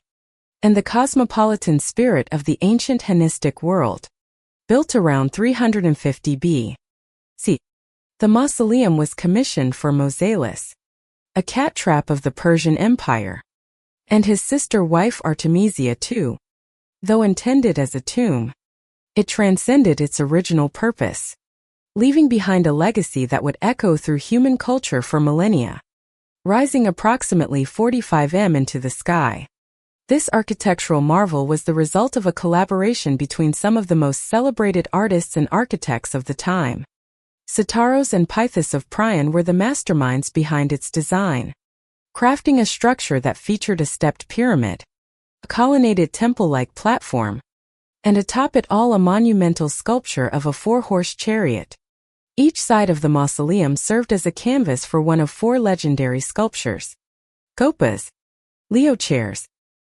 and the cosmopolitan spirit of the ancient Hellenistic world. Built around 350 B.C., the mausoleum was commissioned for Mausolus, a cat-trap of the Persian Empire, and his sister wife Artemisia too. Though intended as a tomb, it transcended its original purpose, leaving behind a legacy that would echo through human culture for millennia. Rising approximately 45 m into the sky, this architectural marvel was the result of a collaboration between some of the most celebrated artists and architects of the time. Sitaros and Pythis of Prion were the masterminds behind its design, crafting a structure that featured a stepped pyramid, a colonnaded temple-like platform, and atop it all a monumental sculpture of a four-horse chariot. Each side of the mausoleum served as a canvas for one of four legendary sculptures: Copas, Leochares,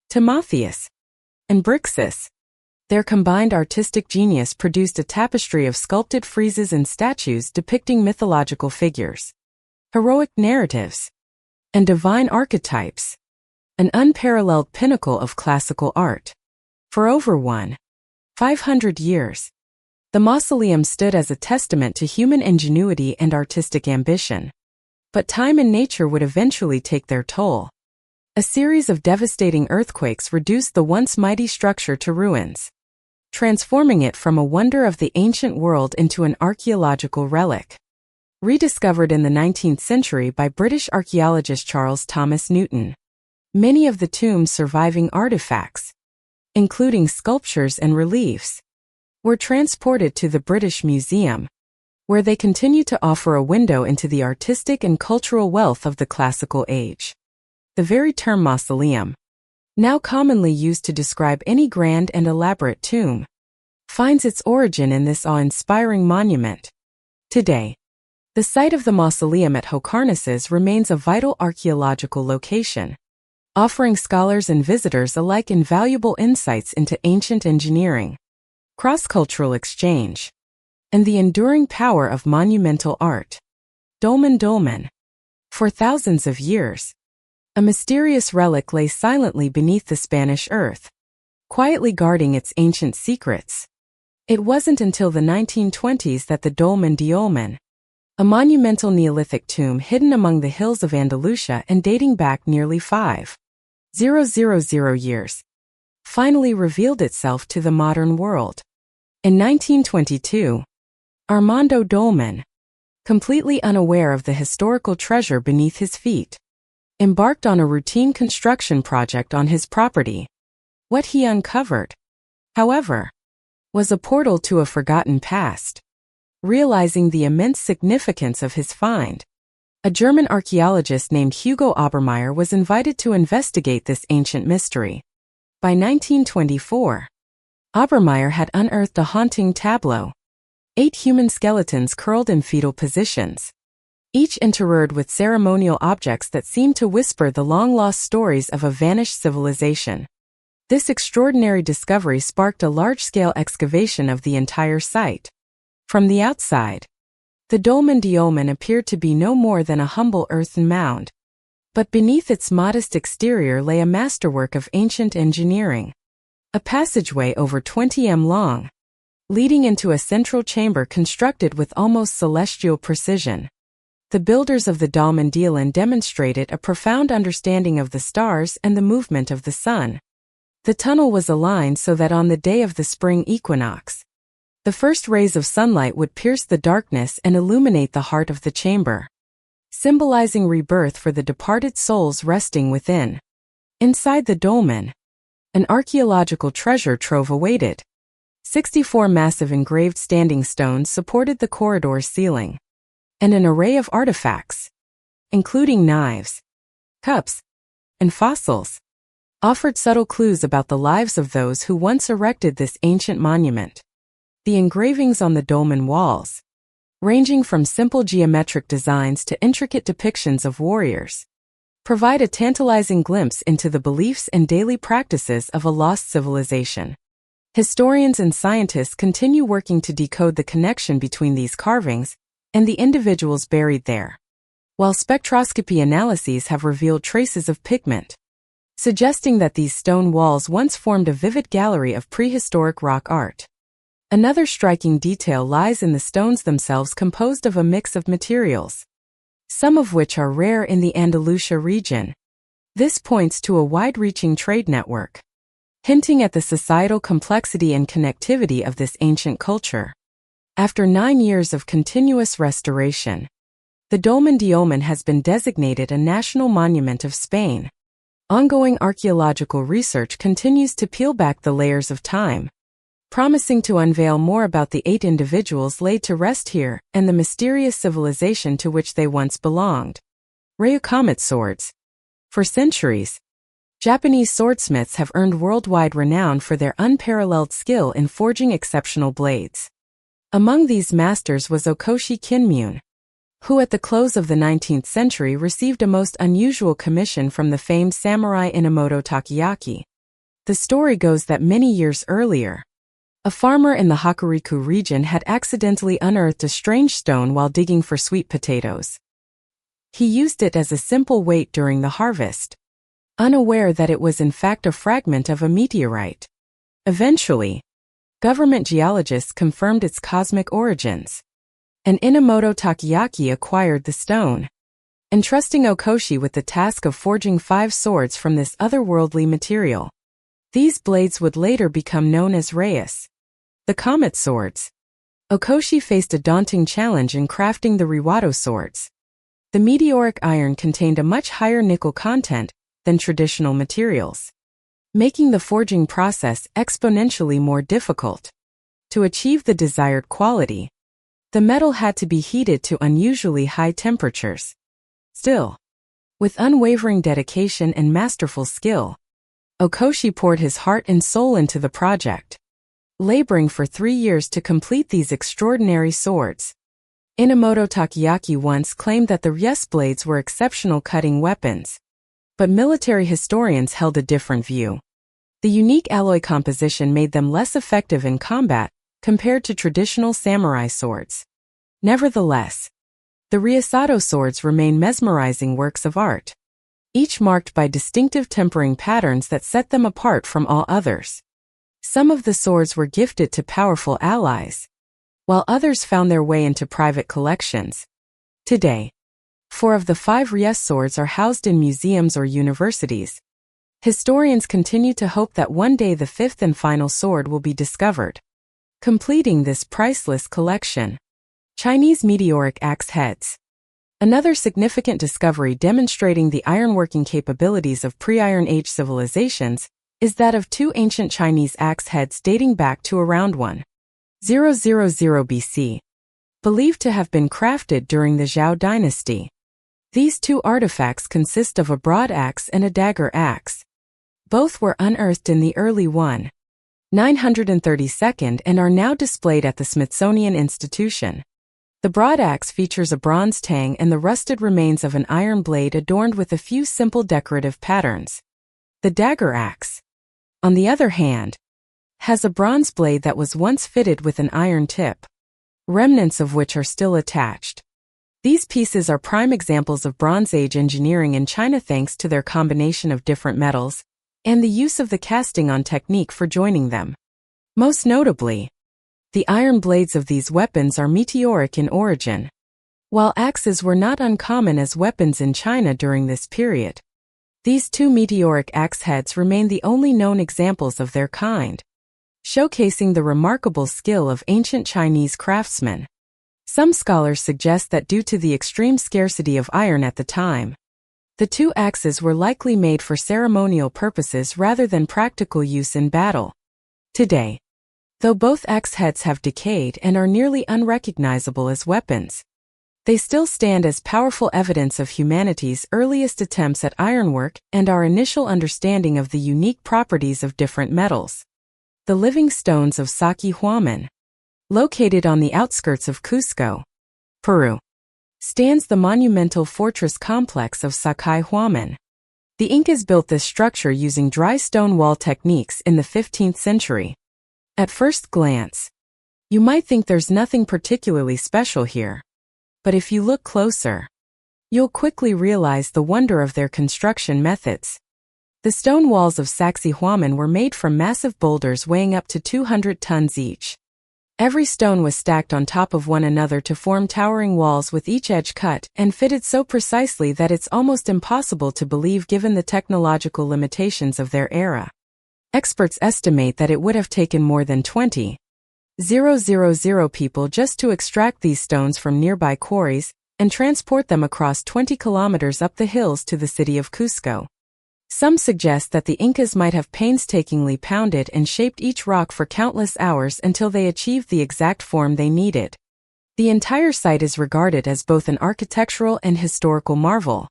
Timotheus, and Brixus. Their combined artistic genius produced a tapestry of sculpted friezes and statues depicting mythological figures, heroic narratives, and divine archetypes, an unparalleled pinnacle of classical art. For over 1,500 years, the mausoleum stood as a testament to human ingenuity and artistic ambition. But time and nature would eventually take their toll. A series of devastating earthquakes reduced the once mighty structure to ruins, transforming it from a wonder of the ancient world into an archaeological relic. Rediscovered in the 19th century by British archaeologist Charles Thomas Newton, many of the tomb's surviving artifacts, including sculptures and reliefs, were transported to the British Museum, where they continue to offer a window into the artistic and cultural wealth of the classical age. The very term mausoleum, now commonly used to describe any grand and elaborate tomb, finds its origin in this awe-inspiring monument. Today, the site of the mausoleum at Halicarnassus remains a vital archaeological location, offering scholars and visitors alike invaluable insights into ancient engineering, cross-cultural exchange, and the enduring power of monumental art. Dolmen. For thousands of years, a mysterious relic lay silently beneath the Spanish earth, quietly guarding its ancient secrets. It wasn't until the 1920s that the Dolmen, a monumental Neolithic tomb hidden among the hills of Andalusia and dating back nearly 5,000 years, finally revealed itself to the modern world. In 1922, Armando Dolmen, completely unaware of the historical treasure beneath his feet, embarked on a routine construction project on his property. What he uncovered, however, was a portal to a forgotten past. Realizing the immense significance of his find, a German archaeologist named Hugo Obermeier was invited to investigate this ancient mystery. By 1924, Obermeier had unearthed a haunting tableau: 8 human skeletons curled in fetal positions, each interred with ceremonial objects that seemed to whisper the long-lost stories of a vanished civilization. This extraordinary discovery sparked a large-scale excavation of the entire site. From the outside, the Dolmen appeared to be no more than a humble earthen mound, but beneath its modest exterior lay a masterwork of ancient engineering. A passageway over 20 m long, leading into a central chamber constructed with almost celestial precision. The builders of the Dolmen demonstrated a profound understanding of the stars and the movement of the sun. The tunnel was aligned so that on the day of the spring equinox, the first rays of sunlight would pierce the darkness and illuminate the heart of the chamber, symbolizing rebirth for the departed souls resting within. Inside the Dolmen, an archaeological treasure trove awaited. 64 massive engraved standing stones supported the corridor's ceiling, and an array of artifacts, including knives, cups, and fossils, offered subtle clues about the lives of those who once erected this ancient monument. The engravings on the Dolmen walls, ranging from simple geometric designs to intricate depictions of warriors, provide a tantalizing glimpse into the beliefs and daily practices of a lost civilization. Historians and scientists continue working to decode the connection between these carvings and the individuals buried there, while spectroscopy analyses have revealed traces of pigment, suggesting that these stone walls once formed a vivid gallery of prehistoric rock art. Another striking detail lies in the stones themselves, composed of a mix of materials, some of which are rare in the Andalusia region. This points to a wide-reaching trade network, hinting at the societal complexity and connectivity of this ancient culture. After 9 years of continuous restoration, the Dolmen has been designated a National Monument of Spain. Ongoing archaeological research continues to peel back the layers of time, promising to unveil more about the 8 individuals laid to rest here and the mysterious civilization to which they once belonged. Ryukomet swords. For centuries, Japanese swordsmiths have earned worldwide renown for their unparalleled skill in forging exceptional blades. Among these masters was Okoshi Kinmune, who at the close of the 19th century received a most unusual commission from the famed samurai Inamoto Takeaki. The story goes that many years earlier, a farmer in the Hokuriku region had accidentally unearthed a strange stone while digging for sweet potatoes. He used it as a simple weight during the harvest, unaware that it was in fact a fragment of a meteorite. Eventually, government geologists confirmed its cosmic origins, and Inamoto Takeaki acquired the stone, entrusting Okoshi with the task of forging 5 swords from this otherworldly material. These blades would later become known as Reis, the comet swords. Okoshi faced a daunting challenge in crafting the Riwato swords. The meteoric iron contained a much higher nickel content than traditional materials, making the forging process exponentially more difficult. To achieve the desired quality, the metal had to be heated to unusually high temperatures. Still, with unwavering dedication and masterful skill, Okoshi poured his heart and soul into the project, laboring for 3 years to complete these extraordinary swords. Inamoto Takeaki once claimed that the Reis blades were exceptional cutting weapons, but military historians held a different view. The unique alloy composition made them less effective in combat compared to traditional samurai swords. Nevertheless, the Reisato swords remain mesmerizing works of art, each marked by distinctive tempering patterns that set them apart from all others. Some of the swords were gifted to powerful allies, while others found their way into private collections. Today, 4 of the 5 Reis swords are housed in museums or universities. Historians continue to hope that one day the 5th and final sword will be discovered, completing this priceless collection. Chinese meteoric axe heads. Another significant discovery demonstrating the ironworking capabilities of pre-Iron Age civilizations is that of 2 ancient Chinese axe heads dating back to around 1000 BC, believed to have been crafted during the Zhou dynasty. These 2 artifacts consist of a broad axe and a dagger axe. Both were unearthed in the early 932nd and are now displayed at the Smithsonian Institution. The broad axe features a bronze tang and the rusted remains of an iron blade adorned with a few simple decorative patterns. The dagger axe, on the other hand, has a bronze blade that was once fitted with an iron tip, remnants of which are still attached. These pieces are prime examples of Bronze Age engineering in China thanks to their combination of different metals and the use of the casting-on technique for joining them. Most notably, the iron blades of these weapons are meteoric in origin. While axes were not uncommon as weapons in China during this period, these 2 meteoric axe heads remain the only known examples of their kind, showcasing the remarkable skill of ancient Chinese craftsmen. Some scholars suggest that due to the extreme scarcity of iron at the time, the 2 axes were likely made for ceremonial purposes rather than practical use in battle. Today, though both axe heads have decayed and are nearly unrecognizable as weapons, they still stand as powerful evidence of humanity's earliest attempts at ironwork and our initial understanding of the unique properties of different metals. The living stones of Sacsayhuaman, located on the outskirts of Cusco, Peru, stands the monumental fortress complex of Sacsayhuaman. The Incas built this structure using dry stone wall techniques in the 15th century. At first glance, you might think there's nothing particularly special here. But if you look closer, you'll quickly realize the wonder of their construction methods. The stone walls of Sacsayhuaman were made from massive boulders weighing up to 200 tons each. Every stone was stacked on top of one another to form towering walls with each edge cut and fitted so precisely that it's almost impossible to believe given the technological limitations of their era. Experts estimate that it would have taken more than 20,000 people just to extract these stones from nearby quarries and transport them across 20 kilometers up the hills to the city of Cusco. Some suggest that the Incas might have painstakingly pounded and shaped each rock for countless hours until they achieved the exact form they needed. The entire site is regarded as both an architectural and historical marvel.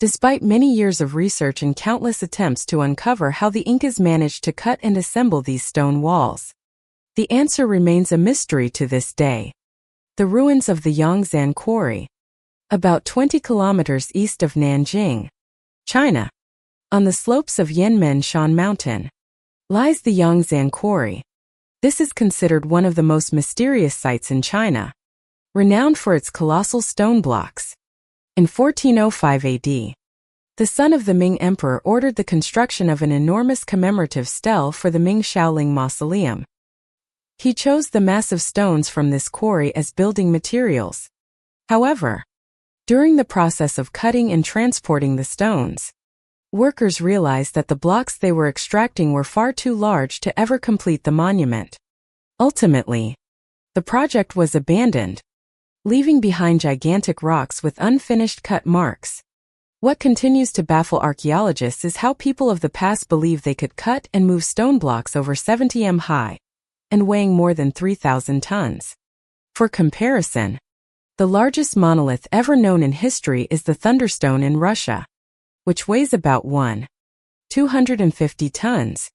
Despite many years of research and countless attempts to uncover how the Incas managed to cut and assemble these stone walls, the answer remains a mystery to this day. The ruins of the Yongzheng Quarry, about 20 kilometers east of Nanjing, China, on the slopes of Yanmen Mountain, lies the Yongzheng Quarry. This is considered one of the most mysterious sites in China, renowned for its colossal stone blocks. In 1405 AD, the son of the Ming Emperor ordered the construction of an enormous commemorative stele for the Ming Shaoling Mausoleum. He chose the massive stones from this quarry as building materials. However, during the process of cutting and transporting the stones, workers realized that the blocks they were extracting were far too large to ever complete the monument. Ultimately, the project was abandoned, leaving behind gigantic rocks with unfinished cut marks. What continues to baffle archaeologists is how people of the past believed they could cut and move stone blocks over 70 m high and weighing more than 3,000 tons. For comparison, the largest monolith ever known in history is the Thunderstone in Russia, which weighs about 1,250 tons.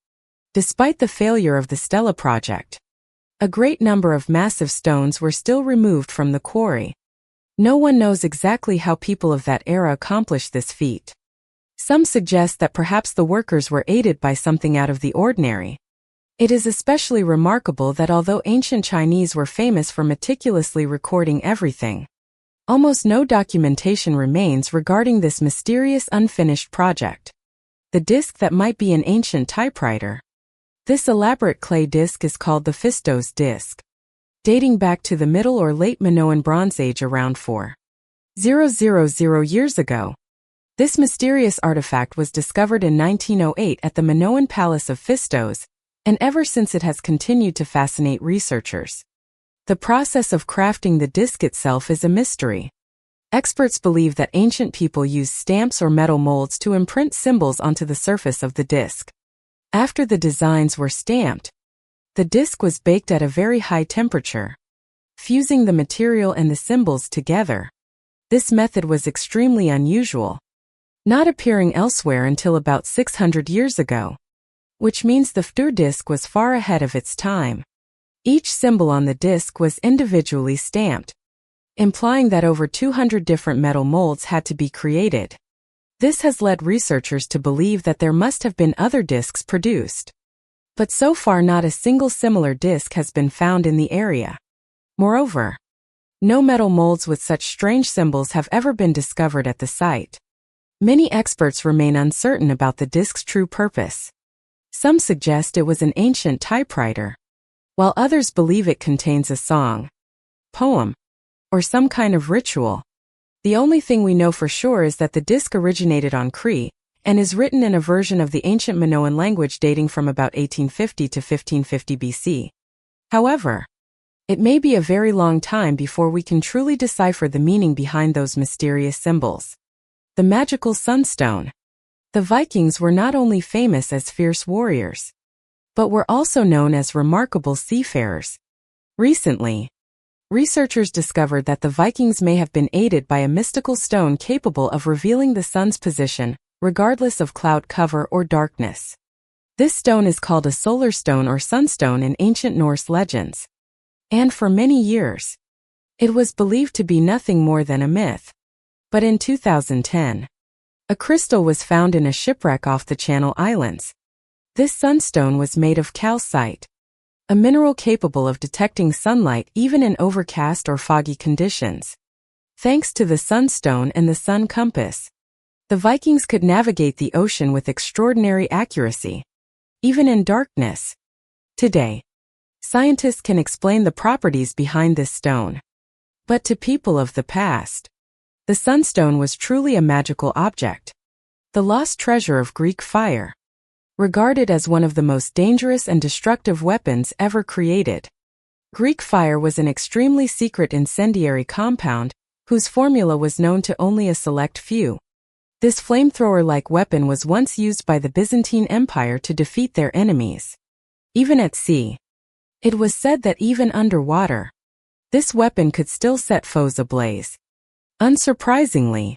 Despite the failure of the Stela project, a great number of massive stones were still removed from the quarry. No one knows exactly how people of that era accomplished this feat. Some suggest that perhaps the workers were aided by something out of the ordinary. It is especially remarkable that although ancient Chinese were famous for meticulously recording everything, almost no documentation remains regarding this mysterious unfinished project. The disc that might be an ancient typewriter. This elaborate clay disc is called the Fistos disc, dating back to the Middle or Late Minoan Bronze Age around 4,000 years ago. This mysterious artifact was discovered in 1908 at the Minoan Palace of Fistos, and ever since it has continued to fascinate researchers. The process of crafting the disc itself is a mystery. Experts believe that ancient people used stamps or metal molds to imprint symbols onto the surface of the disc. After the designs were stamped, the disc was baked at a very high temperature, fusing the material and the symbols together. This method was extremely unusual, not appearing elsewhere until about 600 years ago, which means the Ftur disc was far ahead of its time. Each symbol on the disc was individually stamped, implying that over 200 different metal molds had to be created. This has led researchers to believe that there must have been other discs produced. But so far not a single similar disc has been found in the area. Moreover, no metal molds with such strange symbols have ever been discovered at the site. Many experts remain uncertain about the disc's true purpose. Some suggest it was an ancient typewriter, while others believe it contains a song, poem, or some kind of ritual. The only thing we know for sure is that the disc originated on Crete and is written in a version of the ancient Minoan language dating from about 1850 to 1550 BC. However, it may be a very long time before we can truly decipher the meaning behind those mysterious symbols. The magical sunstone. The Vikings were not only famous as fierce warriors, but were also known as remarkable seafarers. Recently, researchers discovered that the Vikings may have been aided by a mystical stone capable of revealing the sun's position, regardless of cloud cover or darkness. This stone is called a solar stone or sunstone in ancient Norse legends. And for many years, it was believed to be nothing more than a myth. But in 2010, a crystal was found in a shipwreck off the Channel Islands. This sunstone was made of calcite, a mineral capable of detecting sunlight even in overcast or foggy conditions. Thanks to the sunstone and the sun compass, the Vikings could navigate the ocean with extraordinary accuracy, even in darkness. Today, scientists can explain the properties behind this stone. But to people of the past, the sunstone was truly a magical object, the lost treasure of Greek fire, regarded as one of the most dangerous and destructive weapons ever created. Greek fire was an extremely secret incendiary compound whose formula was known to only a select few. This flamethrower-like weapon was once used by the Byzantine Empire to defeat their enemies. Even at sea. It was said that even underwater, this weapon could still set foes ablaze. Unsurprisingly,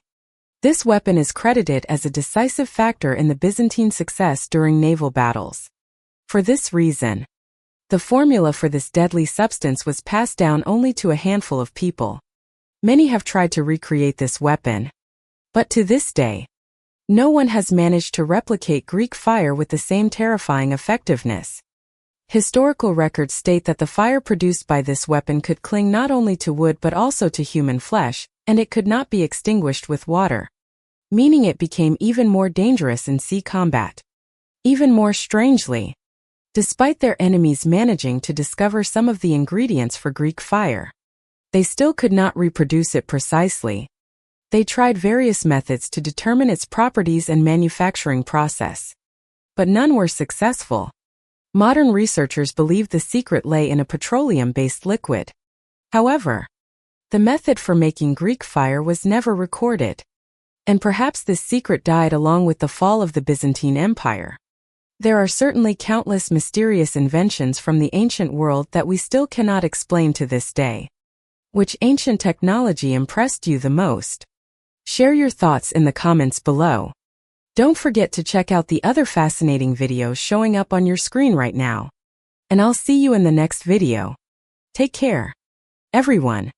this weapon is credited as a decisive factor in the Byzantine success during naval battles. For this reason, the formula for this deadly substance was passed down only to a handful of people. Many have tried to recreate this weapon, but to this day, no one has managed to replicate Greek fire with the same terrifying effectiveness. Historical records state that the fire produced by this weapon could cling not only to wood but also to human flesh, and it could not be extinguished with water, meaning it became even more dangerous in sea combat. Even more strangely, despite their enemies managing to discover some of the ingredients for Greek fire, they still could not reproduce it precisely. They tried various methods to determine its properties and manufacturing process, but none were successful. Modern researchers believe the secret lay in a petroleum-based liquid. However, the method for making Greek fire was never recorded, and perhaps this secret died along with the fall of the Byzantine Empire. There are certainly countless mysterious inventions from the ancient world that we still cannot explain to this day. Which ancient technology impressed you the most? Share your thoughts in the comments below. Don't forget to check out the other fascinating videos showing up on your screen right now. And I'll see you in the next video. Take care, everyone.